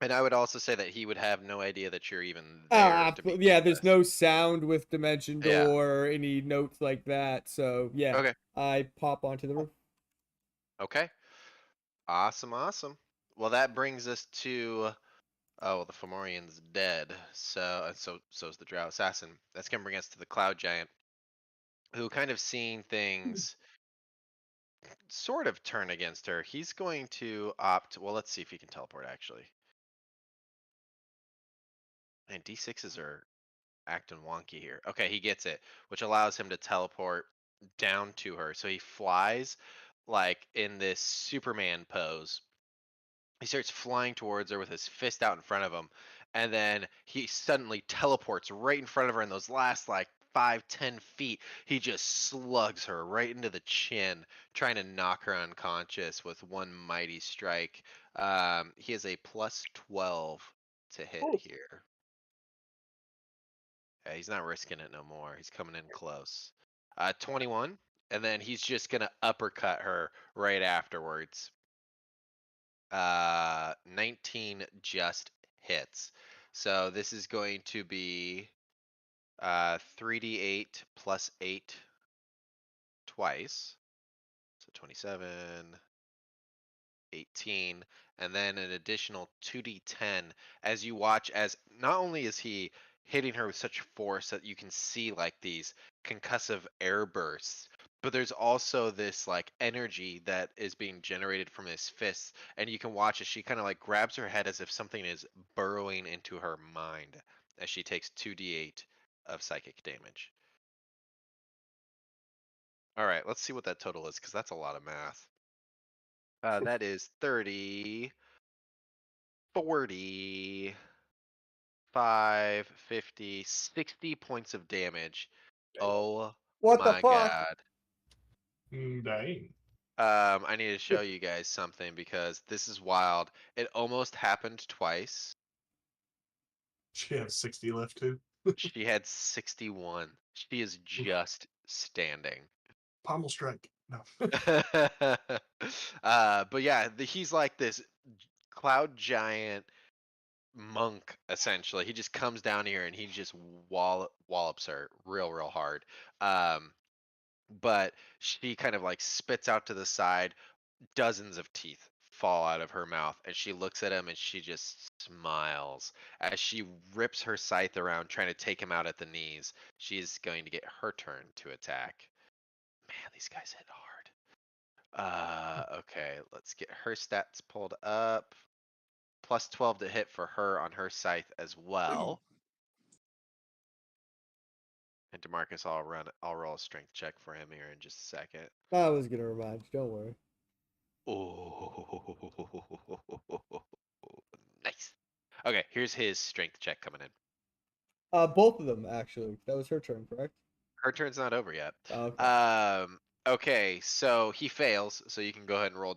S1: And I would also say that he would have no idea that you're even there.
S2: Yeah, there's no sound with dimension
S1: Yeah.
S2: door or any notes like that. So yeah,
S1: Okay.
S2: I pop onto the roof.
S1: Okay. Awesome, awesome. Well, that brings us to the Fomorian's dead. So's the Drow Assassin. That's gonna bring us to the Cloud Giant, who kind of seeing things sort of turn against her. He's going to opt. Well, let's see if he can teleport actually. And D6s are acting wonky here. Okay, he gets it, which allows him to teleport down to her. So he flies like in this Superman pose. He starts flying towards her with his fist out in front of him, and then he suddenly teleports right in front of her in those last like 5-10 feet. He just slugs her right into the chin, trying to knock her unconscious with one mighty strike. He has a +12 to hit
S5: Ooh.
S1: here. Yeah, he's not risking it no more. He's coming in close. 21, and then he's just gonna uppercut her right afterwards. 19 just hits. So this is going to be 3d8 plus 8 twice. So 27, 18, and then an additional 2d10 as you watch as not only is he hitting her with such force that you can see like these concussive air bursts, but there's also this like energy that is being generated from his fists, and you can watch as she kind of like grabs her head as if something is burrowing into her mind as she takes 2d8 of psychic damage. All right, let's see what that total is because that's a lot of math. That is 30, 40, 50, 60 points of damage. Oh
S2: What the
S1: my
S2: fuck?
S1: god.
S4: Dang.
S1: I need to show you guys something because this is wild. It almost happened twice.
S4: She has 60 left too.
S1: She had 61. She is just standing.
S4: Pommel strike. No.
S1: But yeah, he's like this cloud giant monk essentially. He just comes down here and he just wallops her real hard. But she kind of like spits out to the side. Dozens of teeth fall out of her mouth, and she looks at him and she just smiles as she rips her scythe around trying to take him out at the knees. She's going to get her turn to attack. Man, these guys hit hard. Okay, let's get her stats pulled up. Plus 12 to hit for her on her scythe as well. And DeMarcus, I'll roll a strength check for him here in just a second.
S2: I was gonna remind you. Don't worry.
S1: Oh, nice. Okay, here's his strength check coming in.
S2: Both of them actually. That was her turn, correct?
S1: Her turn's not over yet.
S2: Okay.
S1: Okay, so he fails, so you can go ahead and roll